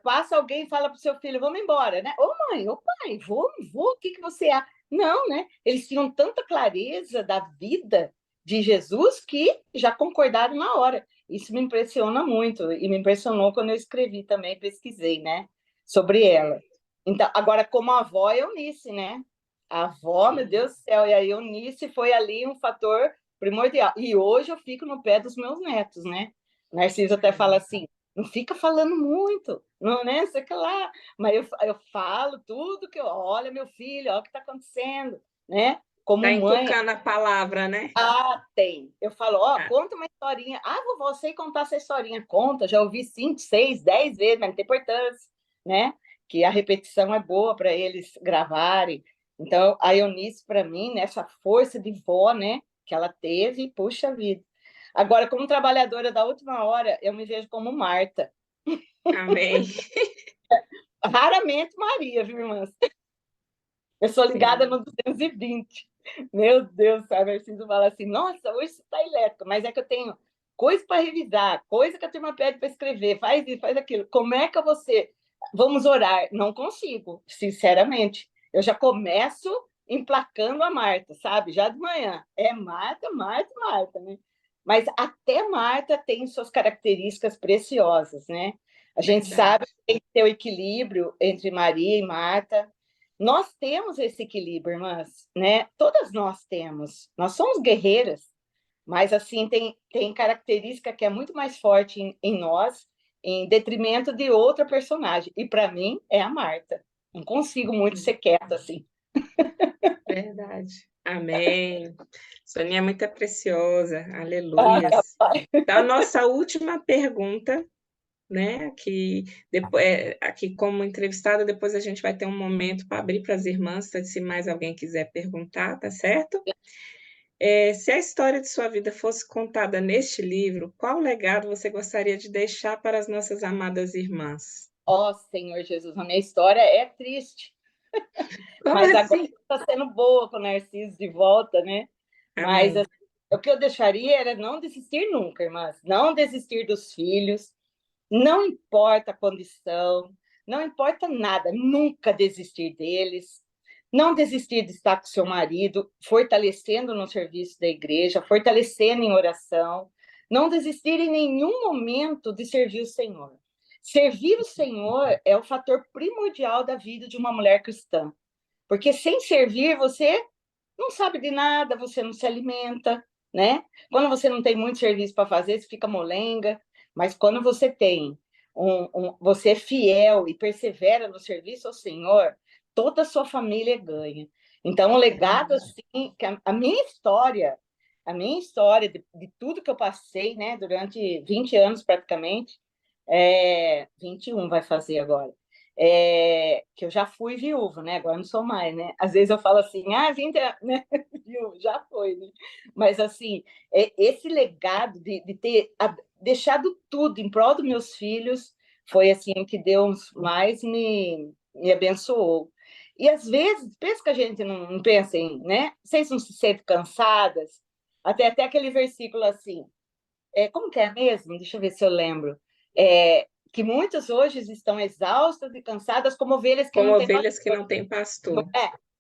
passa alguém e fala para o seu filho, vamos embora, né? Ô mãe, ô pai, vou, o que você acha? Não, né? Eles tinham tanta clareza da vida de Jesus que já concordaram na hora. Isso me impressiona muito e me impressionou quando eu escrevi também, pesquisei, né, sobre ela. Então, agora como avó é Eunice, né? A avó, meu Deus do céu, e a Eunice foi ali um fator primordial. E hoje eu fico no pé dos meus netos, né? Narciso até fala assim, não fica falando muito, não, né? Sei que lá, mas eu falo tudo que eu, olha meu filho, olha o que está acontecendo, né? Como Está mãe. inculcando a palavra, né? Ah, tem. Eu falo, conta uma historinha. Ah, vovó, sei contar essa historinha. Conta, já ouvi 5, 6, 10 vezes, mas não tem importância, né? Que a repetição é boa para eles gravarem. Então, a Eunice, para mim, nessa força de vó, né, que ela teve, puxa vida. Agora, como trabalhadora da última hora, eu me vejo como Marta. Amém. Raramente Maria, viu, irmãs? Eu sou ligada no 220. Meu Deus, sabe? Eu preciso falar assim, nossa, hoje você está elétrica, mas é que eu tenho coisa para revisar, coisa que a turma pede para escrever, faz isso, faz aquilo. Como é que você... Vamos orar. Não consigo, sinceramente. Eu já começo emplacando a Marta, sabe? Já de manhã. É Marta, Marta, Marta, né? Mas até Marta tem suas características preciosas, né? A gente sabe que tem que ter o equilíbrio entre Maria e Marta. Nós temos esse equilíbrio, irmãs, né? Todas nós temos. Nós somos guerreiras, mas assim tem característica que é muito mais forte em nós, em detrimento de outra personagem. E para mim é a Marta. Não consigo muito ser quieta assim. Verdade. Amém. Soninha é muito preciosa. Aleluias. Então, a nossa última pergunta, né? Que depois, aqui como entrevistada, depois a gente vai ter um momento para abrir para as irmãs, se mais alguém quiser perguntar, tá certo? Se a história de sua vida fosse contada neste livro, qual legado você gostaria de deixar para as nossas amadas irmãs? Ó, Senhor Jesus, a minha história é triste. Como mas assim? agora está sendo boa com o Narciso de volta, né? Amém. Mas assim, o que eu deixaria era não desistir nunca, irmãs. Não desistir dos filhos. Não importa a condição, não importa nada, nunca desistir deles, não desistir de estar com seu marido, fortalecendo no serviço da igreja, fortalecendo em oração, não desistir em nenhum momento de servir o Senhor. Servir o Senhor é o fator primordial da vida de uma mulher cristã, porque sem servir você não sabe de nada, você não se alimenta, né? Quando você não tem muito serviço para fazer, você fica molenga. Mas quando você tem, você é fiel e persevera no serviço ao Senhor, toda a sua família ganha. Então, o legado, assim, que a minha história de tudo que eu passei, né, durante 20 anos praticamente, 21 vai fazer agora, que eu já fui viúva, né? Agora não sou mais, né? Às vezes eu falo assim, 20 anos, né? Viúva, já foi, né? Mas, assim, esse legado de ter deixado tudo em prol dos meus filhos foi, assim, o que Deus mais me abençoou. E, às vezes, pensa que a gente não pensa em, né? Vocês não se sentem cansadas? Até aquele versículo assim, como que é mesmo? Deixa eu ver se eu lembro. Que muitos hoje estão exaustas e cansadas como ovelhas que não têm ovelhas que não têm pastor.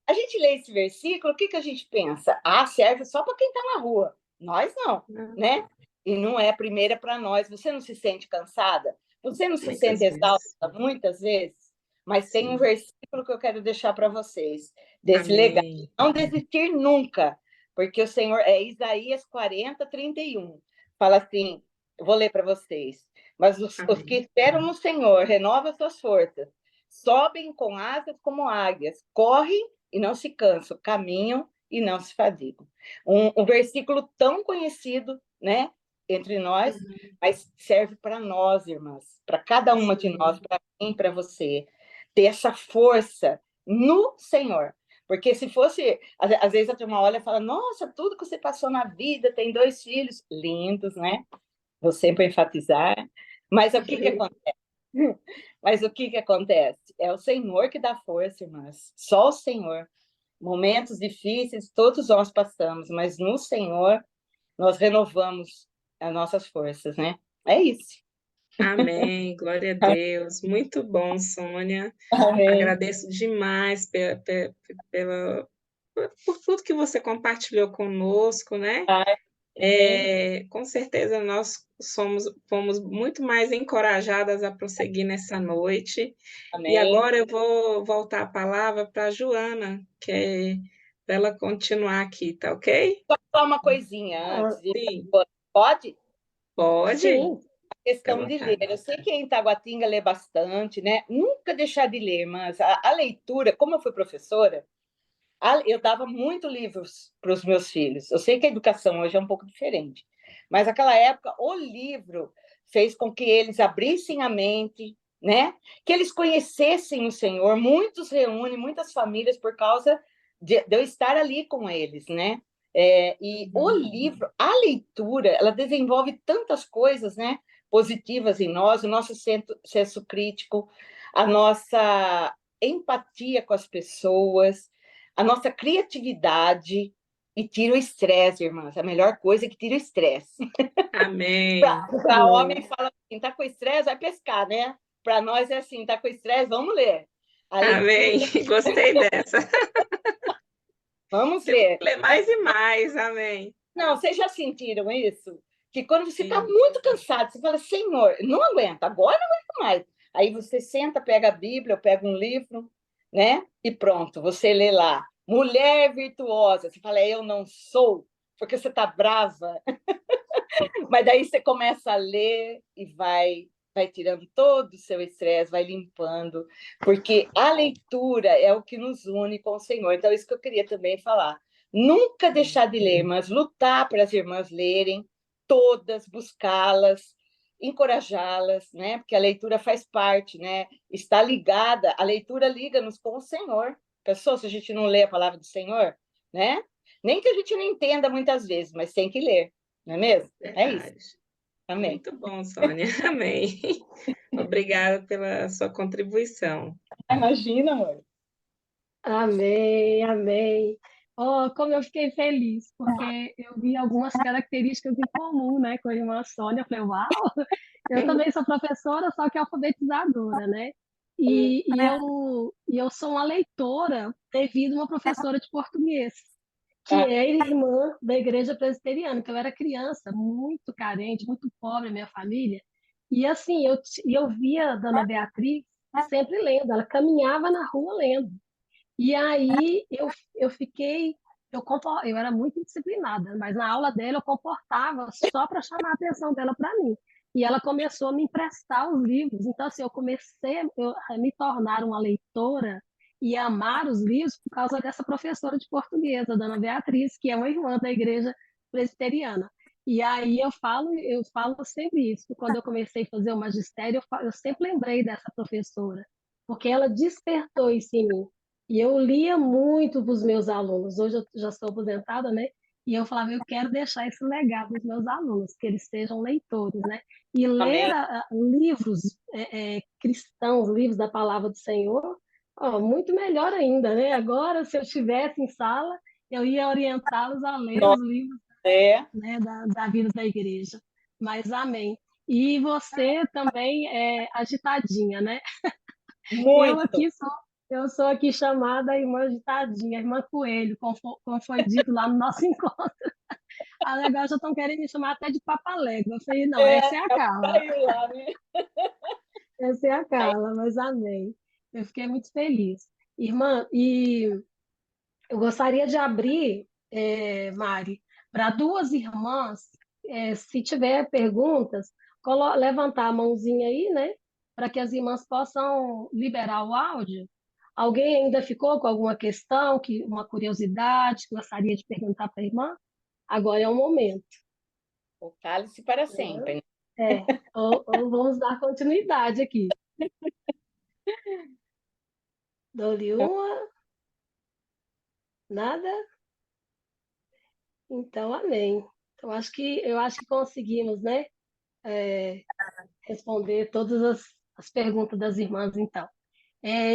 A gente lê esse versículo, o que a gente pensa? Serve só para quem está na rua. Nós não, né? E não é a primeira para nós. Você não se sente cansada? Você não se sente exausta muitas vezes? Mas tem um Sim. versículo que eu quero deixar para vocês, desse legado. Amém. Não desistir nunca, porque o Senhor, é Isaías 40:31. Fala assim, eu vou ler para vocês. Mas os que Amém. esperam no Senhor, renovam as suas forças, sobem com asas como águias, correm e não se cansam, caminham e não se fadigam. Um versículo tão conhecido, né, entre nós, mas serve para nós, irmãs, para cada uma de nós, para mim, para você, ter essa força no Senhor. Porque se fosse, às vezes a turma olha e fala, nossa, tudo que você passou na vida, tem 2 filhos, lindos, né? Vou sempre enfatizar. Mas o que acontece? Mas o que acontece? É o Senhor que dá força, irmãs. Só o Senhor. Momentos difíceis todos nós passamos, mas no Senhor nós renovamos as nossas forças, né? É isso. Amém, glória a Deus. Muito bom, Sônia. Amém. Agradeço demais por tudo que você compartilhou conosco, né? Com certeza nós fomos muito mais encorajadas a prosseguir nessa noite. Amém. E agora eu vou voltar a palavra para a Joana, que é para ela continuar aqui, tá ok? Só uma coisinha antes. Sim. Pode? Pode? Sim. Questão de ler. Eu sei que em Taguatinga lê bastante, né? Nunca deixar de ler, mas a leitura, como eu fui professora, eu dava muito livros para os meus filhos. Eu sei que a educação hoje é um pouco diferente, mas naquela época o livro fez com que eles abrissem a mente, né? Que eles conhecessem o Senhor. Muitos reúnem, muitas famílias por causa de eu estar ali com eles, né? E o livro, a leitura, ela desenvolve tantas coisas, né? Positivas em nós, o nosso senso crítico, a nossa empatia com as pessoas, a nossa criatividade e tira o estresse, irmãs. A melhor coisa é que tira o estresse. Amém. Para homem, fala assim, tá com estresse, vai pescar, né? Para nós é assim, tá com estresse, vamos ler. Amém. Gostei dessa. Vamos ler. Ler mais e mais, amém. Não, vocês já sentiram isso? Que quando você está muito cansado, você fala, Senhor, não aguento, agora não aguento mais. Aí você senta, pega a Bíblia, pega um livro, né? E pronto, você lê lá. Mulher virtuosa. Você fala, eu não sou, porque você está brava. Mas daí você começa a ler e vai tirando todo o seu estresse, vai limpando, porque a leitura é o que nos une com o Senhor. Então, isso que eu queria também falar. Nunca deixar de ler, mas lutar para as irmãs lerem, todas, buscá-las, encorajá-las, né? Porque a leitura faz parte, né? Está ligada, a leitura liga-nos com o Senhor. Pessoal, se a gente não lê a palavra do Senhor, né? Nem que a gente não entenda muitas vezes, mas tem que ler, não é mesmo? Verdade. É isso. Amém. Muito bom, Sônia. Amém. Obrigada pela sua contribuição. Imagina, amor. Amém, amém. Oh, como eu fiquei feliz, porque eu vi algumas características em comum, né, com a irmã Sônia. Eu falei, uau, eu também sou professora, só que alfabetizadora, né? E eu sou uma leitora devido a uma professora de português, que é irmã da Igreja Presbiteriana, que eu era criança, muito carente, muito pobre, a minha família. E assim, eu via a Dona Beatriz sempre lendo, ela caminhava na rua lendo. E aí eu fiquei, eu era muito disciplinada, mas na aula dela eu comportava só para chamar a atenção dela para mim. E ela começou a me emprestar os livros. Então, assim, eu comecei a me tornar uma leitora e a amar os livros por causa dessa professora de português, a Dona Beatriz, que é uma irmã da igreja presbiteriana. E aí eu falo sempre isso. Quando eu comecei a fazer o magistério, eu sempre lembrei dessa professora, porque ela despertou isso em mim. E eu lia muito para os meus alunos. Hoje eu já sou aposentada, né? E eu falava, eu quero deixar esse legado dos meus alunos, que eles sejam leitores, né? E ler livros cristãos, livros da palavra do Senhor, muito melhor ainda, né? Agora, se eu estivesse em sala, eu ia orientá-los a ler os livros, né, da vida da igreja. Mas amém. E você também é agitadinha, né? Muito. Eu sou aqui chamada irmã agitadinha, irmã Coelho, como foi dito lá no nosso encontro. Agora já estão querendo me chamar até de Papalégua. Eu falei, não, essa é a Carla. Lá, né? Essa é a Carla, mas amém. Eu fiquei muito feliz. Irmã, e eu gostaria de abrir, Mari, para duas irmãs, se tiver perguntas, levantar a mãozinha aí, né? Para que as irmãs possam liberar o áudio. Alguém ainda ficou com alguma questão, uma curiosidade, que gostaria de perguntar para a irmã? Agora é o momento. O cálice para sempre. Ou vamos dar continuidade aqui. Dou-lhe uma, nada? Então, amém. Então, eu acho que conseguimos, né, é, responder todas as perguntas das irmãs, então.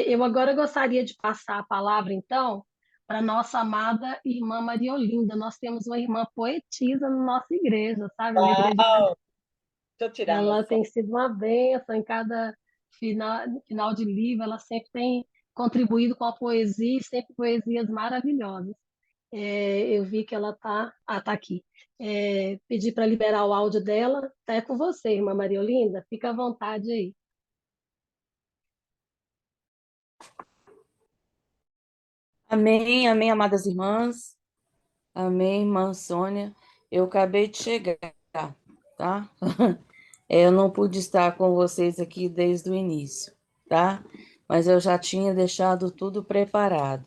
Eu agora gostaria de passar a palavra, então, para nossa amada irmã Maria Olinda. Nós temos uma irmã poetisa na nossa igreja, sabe? Na igreja. Uau! Deixa eu tirar meu Ela fone. tem sido uma bênção em cada final de livro, ela sempre tem contribuído com a poesia, e sempre poesias maravilhosas. Eu vi que ela está. Ah, tá aqui. Pedi para liberar o áudio dela. É com você, irmã Maria Olinda. Fica à vontade aí. Amém, amém, amadas irmãs. Amém, irmã Sônia. Eu acabei de chegar, tá? Eu não pude estar com vocês aqui desde o início, tá? Mas eu já tinha deixado tudo preparado.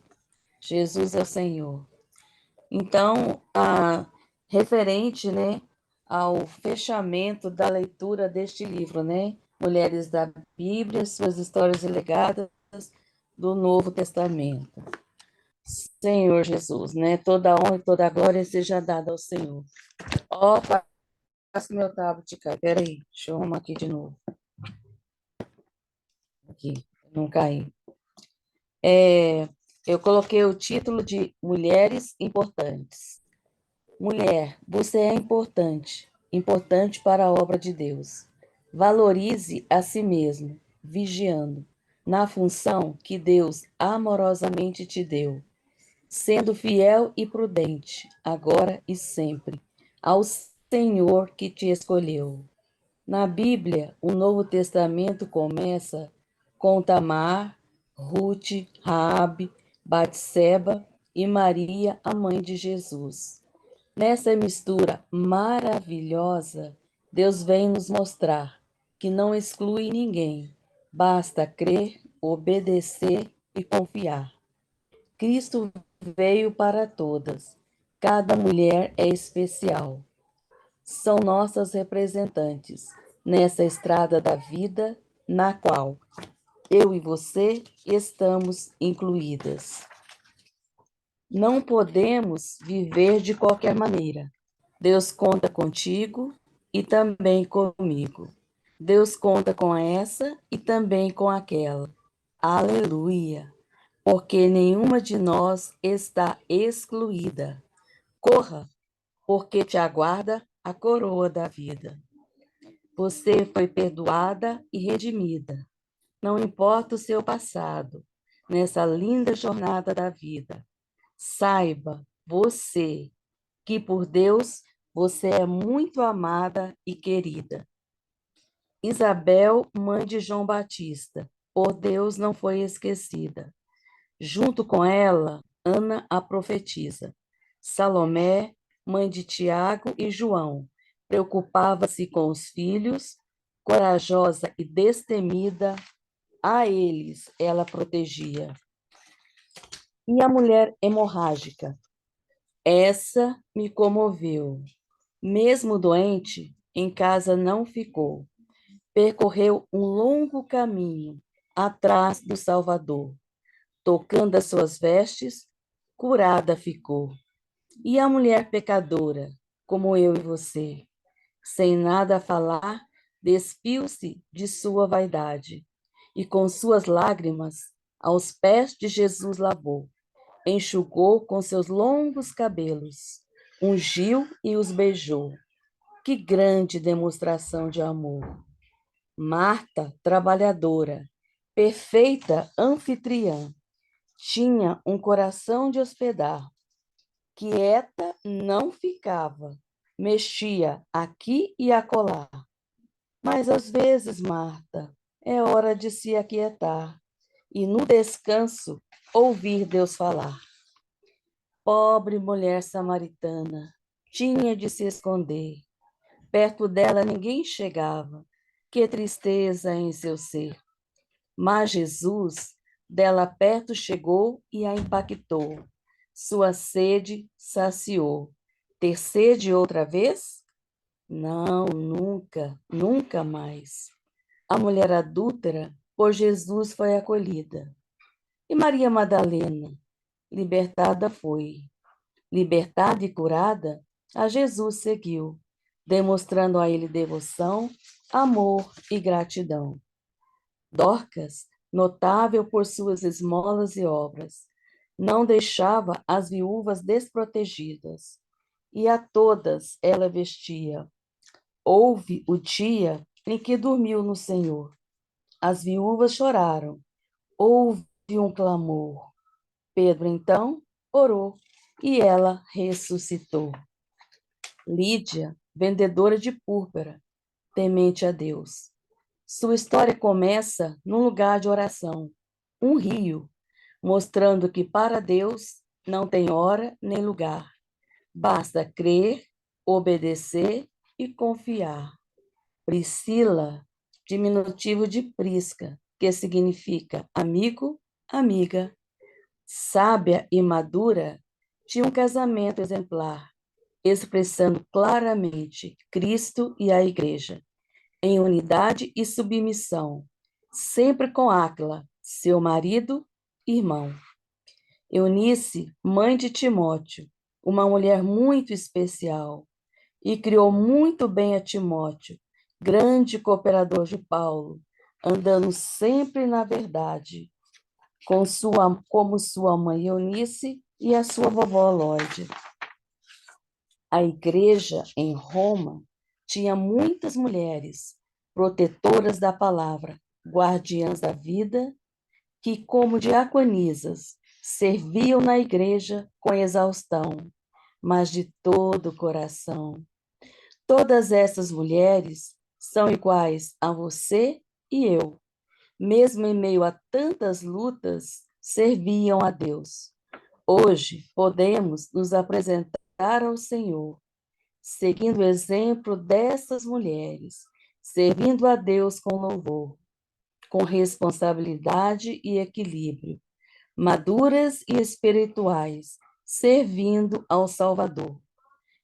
Jesus é o Senhor. Então, referente, né, ao fechamento da leitura deste livro, né? Mulheres da Bíblia, suas histórias e legados do Novo Testamento. Senhor Jesus, né? Toda honra e toda glória seja dada ao Senhor. Ó, faça meu tablet, cara. Peraí, deixa eu arrumar aqui de novo. Aqui, não caí. Eu coloquei o título de Mulheres Importantes. Mulher, você é importante, importante para a obra de Deus. Valorize a si mesmo, vigiando, na função que Deus amorosamente te deu, sendo fiel e prudente, agora e sempre, ao Senhor que te escolheu. Na Bíblia, o Novo Testamento começa com Tamar, Ruth, Raabe, Batseba e Maria, a mãe de Jesus. Nessa mistura maravilhosa, Deus vem nos mostrar que não exclui ninguém, basta crer, obedecer e confiar. Cristo veio para todas. Cada mulher é especial. São nossas representantes nessa estrada da vida, na qual eu e você estamos incluídas. Não podemos viver de qualquer maneira. Deus conta contigo e também comigo. Deus conta com essa e também com aquela. Aleluia! Porque nenhuma de nós está excluída. Corra, porque te aguarda a coroa da vida. Você foi perdoada e redimida. Não importa o seu passado, nessa linda jornada da vida. Saiba, você, que por Deus você é muito amada e querida. Isabel, mãe de João Batista, por Deus não foi esquecida. Junto com ela, Ana, a profetisa. Salomé, mãe de Tiago e João, preocupava-se com os filhos, corajosa e destemida, a eles ela protegia. E a mulher hemorrágica? Essa me comoveu. Mesmo doente, em casa não ficou. Percorreu um longo caminho atrás do Salvador. Tocando as suas vestes, curada ficou. E a mulher pecadora, como eu e você, sem nada a falar, despiu-se de sua vaidade e com suas lágrimas aos pés de Jesus lavou, enxugou com seus longos cabelos, ungiu e os beijou. Que grande demonstração de amor! Marta, trabalhadora, perfeita anfitriã, tinha um coração de hospedar. Quieta não ficava, mexia aqui e acolá. Mas às vezes, Marta, é hora de se aquietar e no descanso ouvir Deus falar. Pobre mulher samaritana, tinha de se esconder. Perto dela ninguém chegava, que tristeza em seu ser. Mas Jesus dela perto chegou e a impactou. Sua sede saciou. Ter sede outra vez? Não, nunca, nunca mais. A mulher adúltera por Jesus foi acolhida. E Maria Madalena, libertada foi. Libertada e curada, a Jesus seguiu, demonstrando a ele devoção, amor e gratidão. Dorcas, notável por suas esmolas e obras, não deixava as viúvas desprotegidas, e a todas ela vestia. Houve o dia em que dormiu no Senhor. As viúvas choraram, houve um clamor. Pedro, então, orou, e ela ressuscitou. Lídia, vendedora de púrpura, temente a Deus. Sua história começa num lugar de oração, um rio, mostrando que para Deus não tem hora nem lugar. Basta crer, obedecer e confiar. Priscila, diminutivo de Prisca, que significa amigo, amiga. Sábia e madura, tinha um casamento exemplar, expressando claramente Cristo e a Igreja, em unidade e submissão, sempre com Áquila, seu marido, irmão. Eunice, mãe de Timóteo, uma mulher muito especial, e criou muito bem a Timóteo, grande cooperador de Paulo, andando sempre na verdade, como sua mãe Eunice e a sua vovó Lóide. A igreja em Roma tinha muitas mulheres, protetoras da palavra, guardiãs da vida, que, como diaconisas, serviam na igreja com exaustão, mas de todo o coração. Todas essas mulheres são iguais a você e eu. Mesmo em meio a tantas lutas, serviam a Deus. Hoje podemos nos apresentar ao Senhor, seguindo o exemplo dessas mulheres, servindo a Deus com louvor, com responsabilidade e equilíbrio, maduras e espirituais, servindo ao Salvador.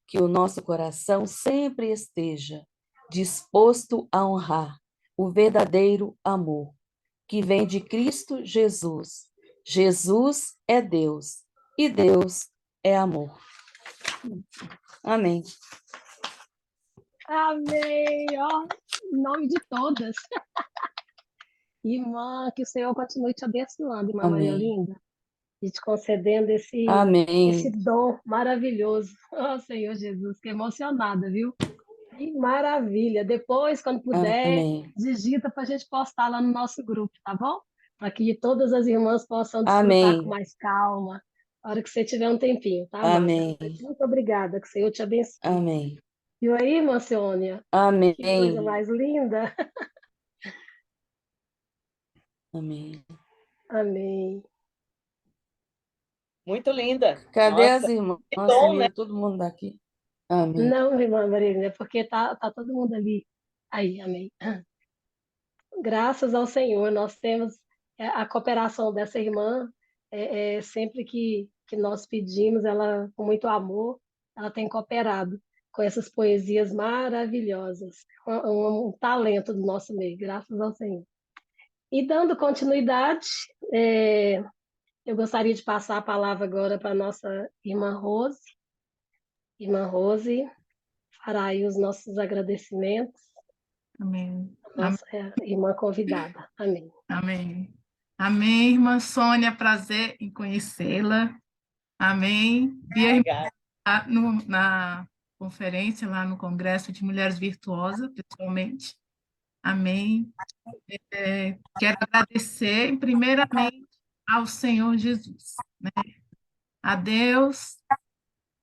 Que o nosso coração sempre esteja disposto a honrar o verdadeiro amor que vem de Cristo Jesus. Jesus é Deus e Deus é amor. Amém. Amém. Ó, em nome de todas. Irmã, que o Senhor continue te abençoando, irmã Maria Amém. Linda, e te concedendo esse Amém. dom maravilhoso. Ó, Senhor Jesus, que emocionada, viu? Que maravilha. Depois, quando puder, Amém. digita para a gente postar lá no nosso grupo, tá bom? Para que todas as irmãs possam desfrutar com Amém. mais calma, na hora que você tiver um tempinho, tá, amada? Amém. Muito obrigada, que o Senhor te abençoe. Amém. Viu aí, irmã Sônia? Que coisa Amém. mais linda. Amém. Amém. Muito linda. Cadê as Nossa, irmãs? que dom, né? Sumiu todo mundo daqui. Amém. Não, irmã Maria, é porque tá todo mundo ali. Aí, amém. Graças ao Senhor, nós temos a cooperação dessa irmã, sempre que nós pedimos, ela, com muito amor, ela tem cooperado com essas poesias maravilhosas, um talento do nosso meio, graças ao Senhor. E dando continuidade, eu gostaria de passar a palavra agora para a nossa irmã Rose. Irmã Rose fará aí os nossos agradecimentos. Amém. Nossa irmã convidada. Amém. Amém. Amém, irmã Sônia, prazer em conhecê-la. Amém. Vi a irmã Obrigada. na conferência, lá no Congresso de Mulheres Virtuosas, pessoalmente. Amém. Quero agradecer, primeiramente, ao Senhor Jesus, né? A Deus,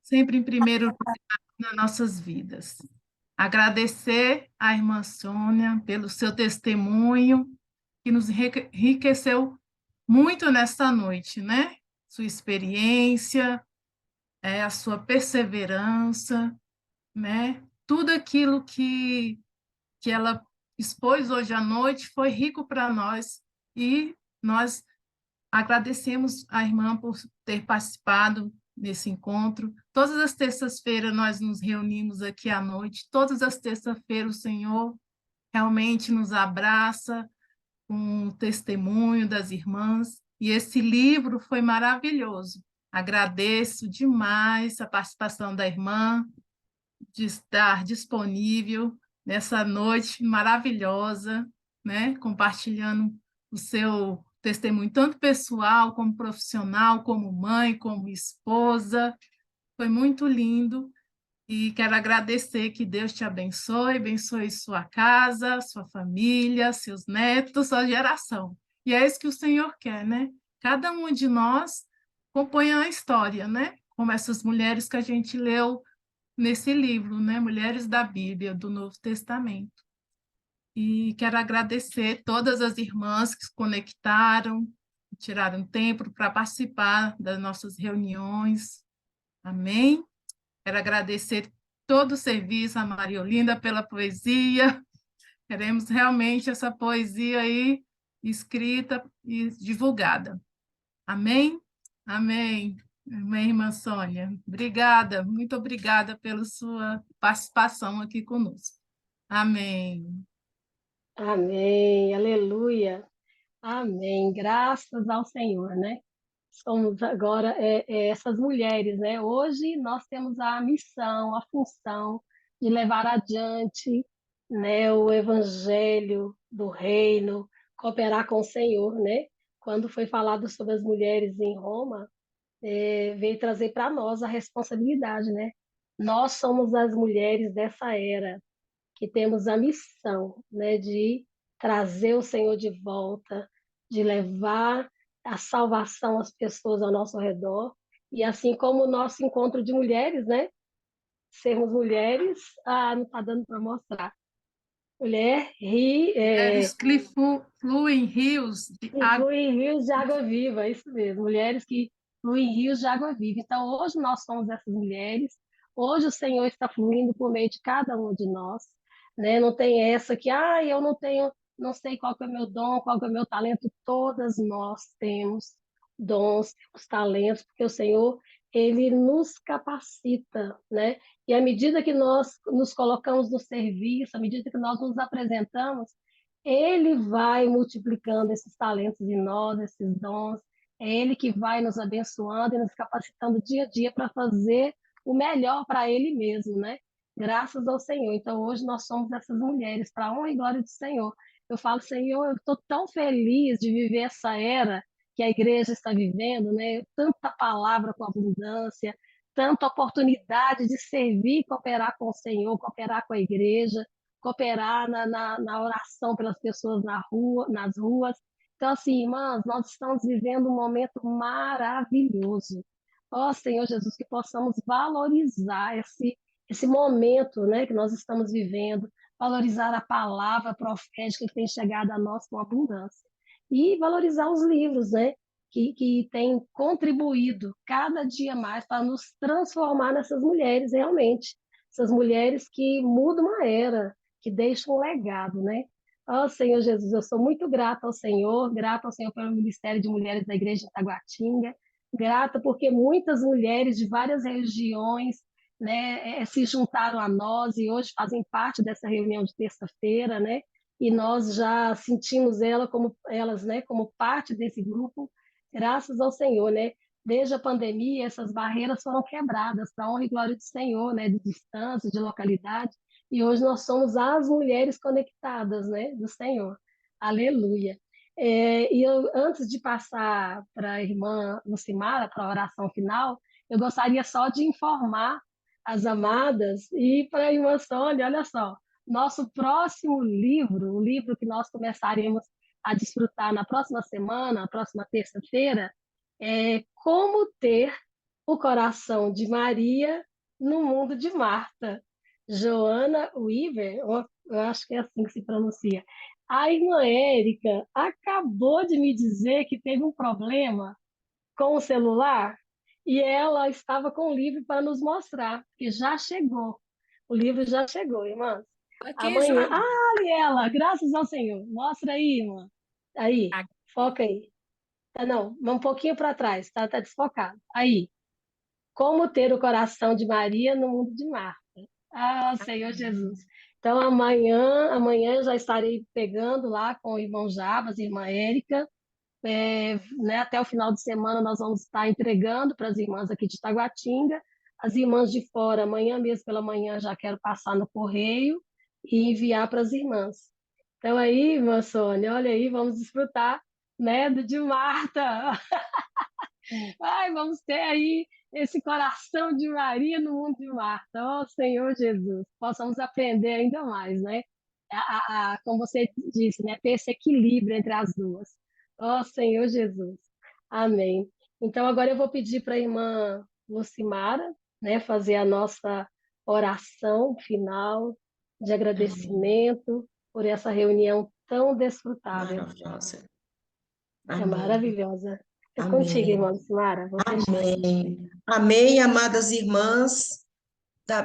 sempre em primeiro lugar nas nossas vidas. Agradecer à irmã Sônia pelo seu testemunho, que nos enriqueceu muito nesta noite, né? Sua experiência, a sua perseverança, né? Tudo aquilo que ela expôs hoje à noite foi rico para nós e nós agradecemos a irmã por ter participado desse encontro. Todas as terças-feiras nós nos reunimos aqui à noite, todas as terças-feiras o Senhor realmente nos abraça com o testemunho das irmãs, e esse livro foi maravilhoso. Agradeço demais a participação da irmã, de estar disponível nessa noite maravilhosa, né? Compartilhando o seu testemunho, tanto pessoal, como profissional, como mãe, como esposa. Foi muito lindo e quero agradecer, que Deus te abençoe sua casa, sua família, seus netos, sua geração. E é isso que o Senhor quer, né? Cada uma de nós compõe a história, né? Como essas mulheres que a gente leu nesse livro, né? Mulheres da Bíblia, do Novo Testamento. E quero agradecer todas as irmãs que se conectaram, tiraram tempo para participar das nossas reuniões. Amém? Quero agradecer todo o serviço a Maria Olinda pela poesia. Queremos realmente essa poesia aí escrita e divulgada. Amém? Amém. Amém, irmã Sônia. Obrigada, muito obrigada pela sua participação aqui conosco. Amém. Amém, aleluia. Amém, graças ao Senhor, né? Somos agora essas mulheres, né? Hoje nós temos a missão, a função de levar adiante, né, o evangelho do reino, cooperar com o Senhor, né? Quando foi falado sobre as mulheres em Roma, veio trazer para nós a responsabilidade, né? Nós somos as mulheres dessa era que temos a missão, né, de trazer o Senhor de volta, de levar a salvação às pessoas ao nosso redor. E assim como o nosso encontro de mulheres, né? Sermos mulheres, não está dando para mostrar. Mulher Mulheres que fluem rios de água. fluem rios de água viva, é isso mesmo. Mulheres que fluem rios de água viva. Então, hoje nós somos essas mulheres. Hoje o Senhor está fluindo por meio de cada um de nós, né? Não tem essa que, eu não tenho, não sei qual que é o meu dom, qual que é o meu talento. Todas nós temos dons, temos talentos, porque o Senhor, ele nos capacita, né? E à medida que nós nos colocamos no serviço, à medida que nós nos apresentamos, ele vai multiplicando esses talentos em nós, esses dons. É Ele que vai nos abençoando e nos capacitando dia a dia para fazer o melhor para Ele mesmo, né? Graças ao Senhor. Então, hoje nós somos essas mulheres, para a honra e glória do Senhor. Eu falo, Senhor, eu estou tão feliz de viver essa era que a igreja está vivendo, né? Tanta palavra com abundância, tanta oportunidade de servir e cooperar com o Senhor, cooperar com a igreja, cooperar na oração pelas pessoas nas ruas. Então, assim, irmãs, nós estamos vivendo um momento maravilhoso. Ó Senhor Jesus, que possamos valorizar esse momento, né, que nós estamos vivendo, valorizar a palavra profética que tem chegado a nós com abundância. E valorizar os livros, né, que têm contribuído cada dia mais para nos transformar nessas mulheres, realmente. Essas mulheres que mudam a era, que deixa um legado, né? Ó Senhor Jesus, eu sou muito grata ao Senhor pelo Ministério de Mulheres da Igreja de Taguatinga, grata porque muitas mulheres de várias regiões, né, se juntaram a nós e hoje fazem parte dessa reunião de terça-feira, né? E nós já sentimos elas, né, como parte desse grupo, graças ao Senhor, né? Desde a pandemia, essas barreiras foram quebradas para a honra e glória do Senhor, né? De distância, de localidade. E hoje nós somos as mulheres conectadas, né, do Senhor. Aleluia. Antes de passar para a irmã Lucimara, para a oração final, eu gostaria só de informar as amadas e para a irmã Sônia, olha só, nosso próximo livro, o livro que nós começaremos a desfrutar na próxima semana, na próxima terça-feira, é Como Ter o Coração de Maria no Mundo de Marta. Joana Weaver, eu acho que é assim que se pronuncia. A irmã Érica acabou de me dizer que teve um problema com o celular e ela estava com o livro para nos mostrar, que já chegou. O livro já chegou, irmã. Aqui, Amanhã. Joana. Ah, ali ela, graças ao Senhor. Mostra aí, irmã. Aí, foca aí. Tá, não, um pouquinho para trás, tá desfocado. Aí. Como ter o coração de Maria no mundo de Marta. Ah, Senhor Jesus. Então, amanhã eu já estarei pegando lá com o irmão Jabas e a irmã Érica. Né, até o final de semana nós vamos estar entregando para as irmãs aqui de Taguatinga. As irmãs de fora, amanhã mesmo pela manhã, já quero passar no correio e enviar para as irmãs. Então aí, irmã Sônia, olha aí, vamos desfrutar, né, do de Marta. Ai, vamos ter aí esse coração de Maria no mundo de Marta. Ó Senhor Jesus, possamos aprender ainda mais, né? Como você disse, né? Ter esse equilíbrio entre as duas. Ó Senhor Jesus. Amém. Então, agora eu vou pedir para a irmã Lucimara, né, fazer a nossa oração final de Amém. agradecimento por essa reunião tão desfrutável. Maravilhosa. É Amém. maravilhosa. É contigo, Amém. irmã Lucimara. Vou deixar aqui. Amém. Amém, amadas irmãs,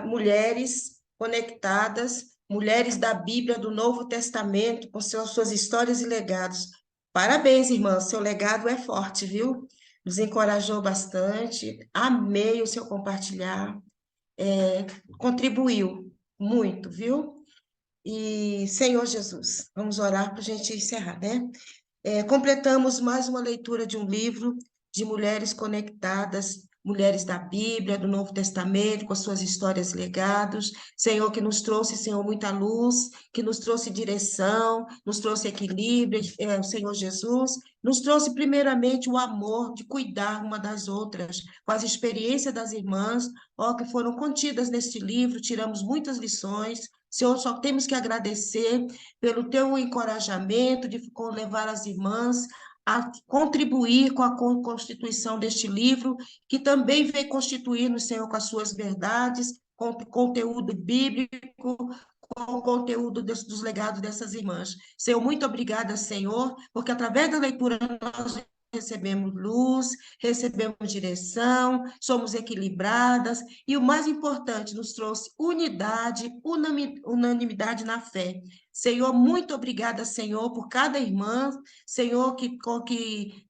mulheres conectadas, mulheres da Bíblia, do Novo Testamento, com suas histórias e legados. Parabéns, irmã, seu legado é forte, viu? Nos encorajou bastante. Amei o seu compartilhar. Contribuiu muito, viu? E, Senhor Jesus, vamos orar para a gente encerrar, né? Completamos mais uma leitura de um livro de mulheres conectadas, mulheres da Bíblia, do Novo Testamento, com suas histórias e legados. Senhor, que nos trouxe, Senhor, muita luz, que nos trouxe direção, nos trouxe equilíbrio, Senhor Jesus, nos trouxe primeiramente o amor de cuidar uma das outras, com as experiências das irmãs, ó, que foram contidas neste livro, tiramos muitas lições. Senhor, só temos que agradecer pelo teu encorajamento de levar as irmãs a contribuir com a constituição deste livro, que também vem constituir-nos, Senhor, com as suas verdades, com o conteúdo bíblico, com o conteúdo dos legados dessas irmãs. Senhor, muito obrigada, Senhor, porque através da leitura nós recebemos luz, recebemos direção, somos equilibradas e o mais importante, nos trouxe unidade, unanimidade na fé. Senhor, muito obrigada, Senhor, por cada irmã, Senhor, que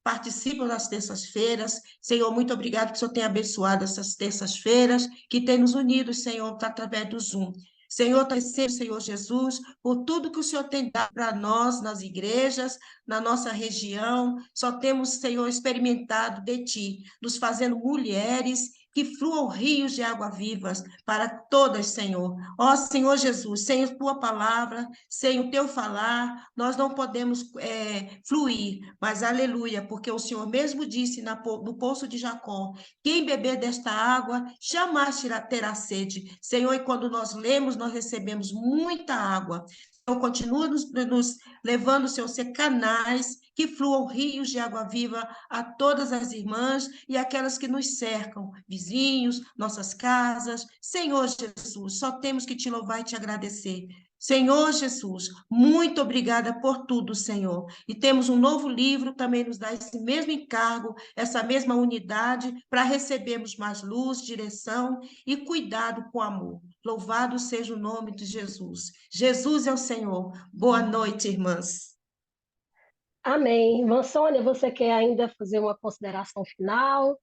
participa das terças-feiras. Senhor, muito obrigado que o Senhor tem abençoado essas terças-feiras, que tem nos unido, Senhor, através do Zoom. Senhor, agradecemos, Senhor Jesus, por tudo que o Senhor tem dado para nós nas igrejas, na nossa região. Só temos, Senhor, experimentado de Ti, nos fazendo mulheres que fluam rios de água vivas para todas, Senhor. Ó Senhor Jesus, sem a Tua palavra, sem o Teu falar, nós não podemos fluir, mas aleluia, porque o Senhor mesmo disse no poço de Jacó, quem beber desta água jamais terá sede. Senhor, e quando nós lemos, nós recebemos muita água. Então, continua nos levando, Senhor, ser canais que fluam rios de água viva a todas as irmãs e aquelas que nos cercam, vizinhos, nossas casas. Senhor Jesus, só temos que te louvar e te agradecer. Senhor Jesus, muito obrigada por tudo, Senhor. E temos um novo livro, também nos dá esse mesmo encargo, essa mesma unidade, para recebermos mais luz, direção e cuidado com amor. Louvado seja o nome de Jesus. Jesus é o Senhor. Boa noite, irmãs. Amém. Irmã Sônia, você quer ainda fazer uma consideração final?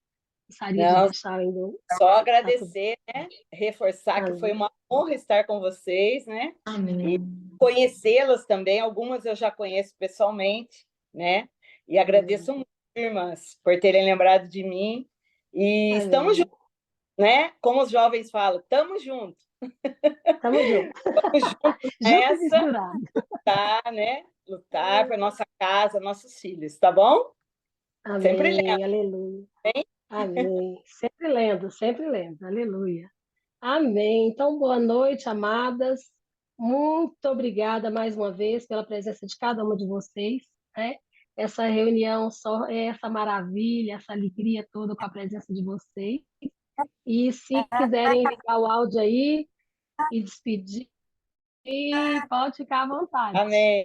Gostaria de Não, deixar ainda. só Tá tudo. agradecer, né? Reforçar que foi Amém. uma honra estar com vocês, né? E Amém. conhecê-las também, algumas eu já conheço pessoalmente, né? E agradeço muito, irmãs, por terem lembrado de mim. E estamos Amém. juntos, né? Como os jovens falam, estamos juntos. Tamo junto. Estamos juntos Junto e nessa, misturado. tá, né? Lutar para nossa casa, nossos filhos, tá bom? Sempre lembra, Amém. Aleluia. hein? Amém. Sempre lendo, sempre lendo. Aleluia. Amém. Então, boa noite, amadas. Muito obrigada mais uma vez pela presença de cada uma de vocês, né? Essa reunião só é essa maravilha, essa alegria toda com a presença de vocês. E se quiserem ligar o áudio aí, e despedir, pode ficar à vontade. Amém.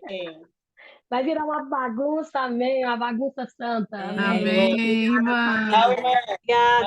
Vai virar uma bagunça, amém, uma bagunça santa. Amém. Amém, irmã. Tchau, irmã. Obrigada.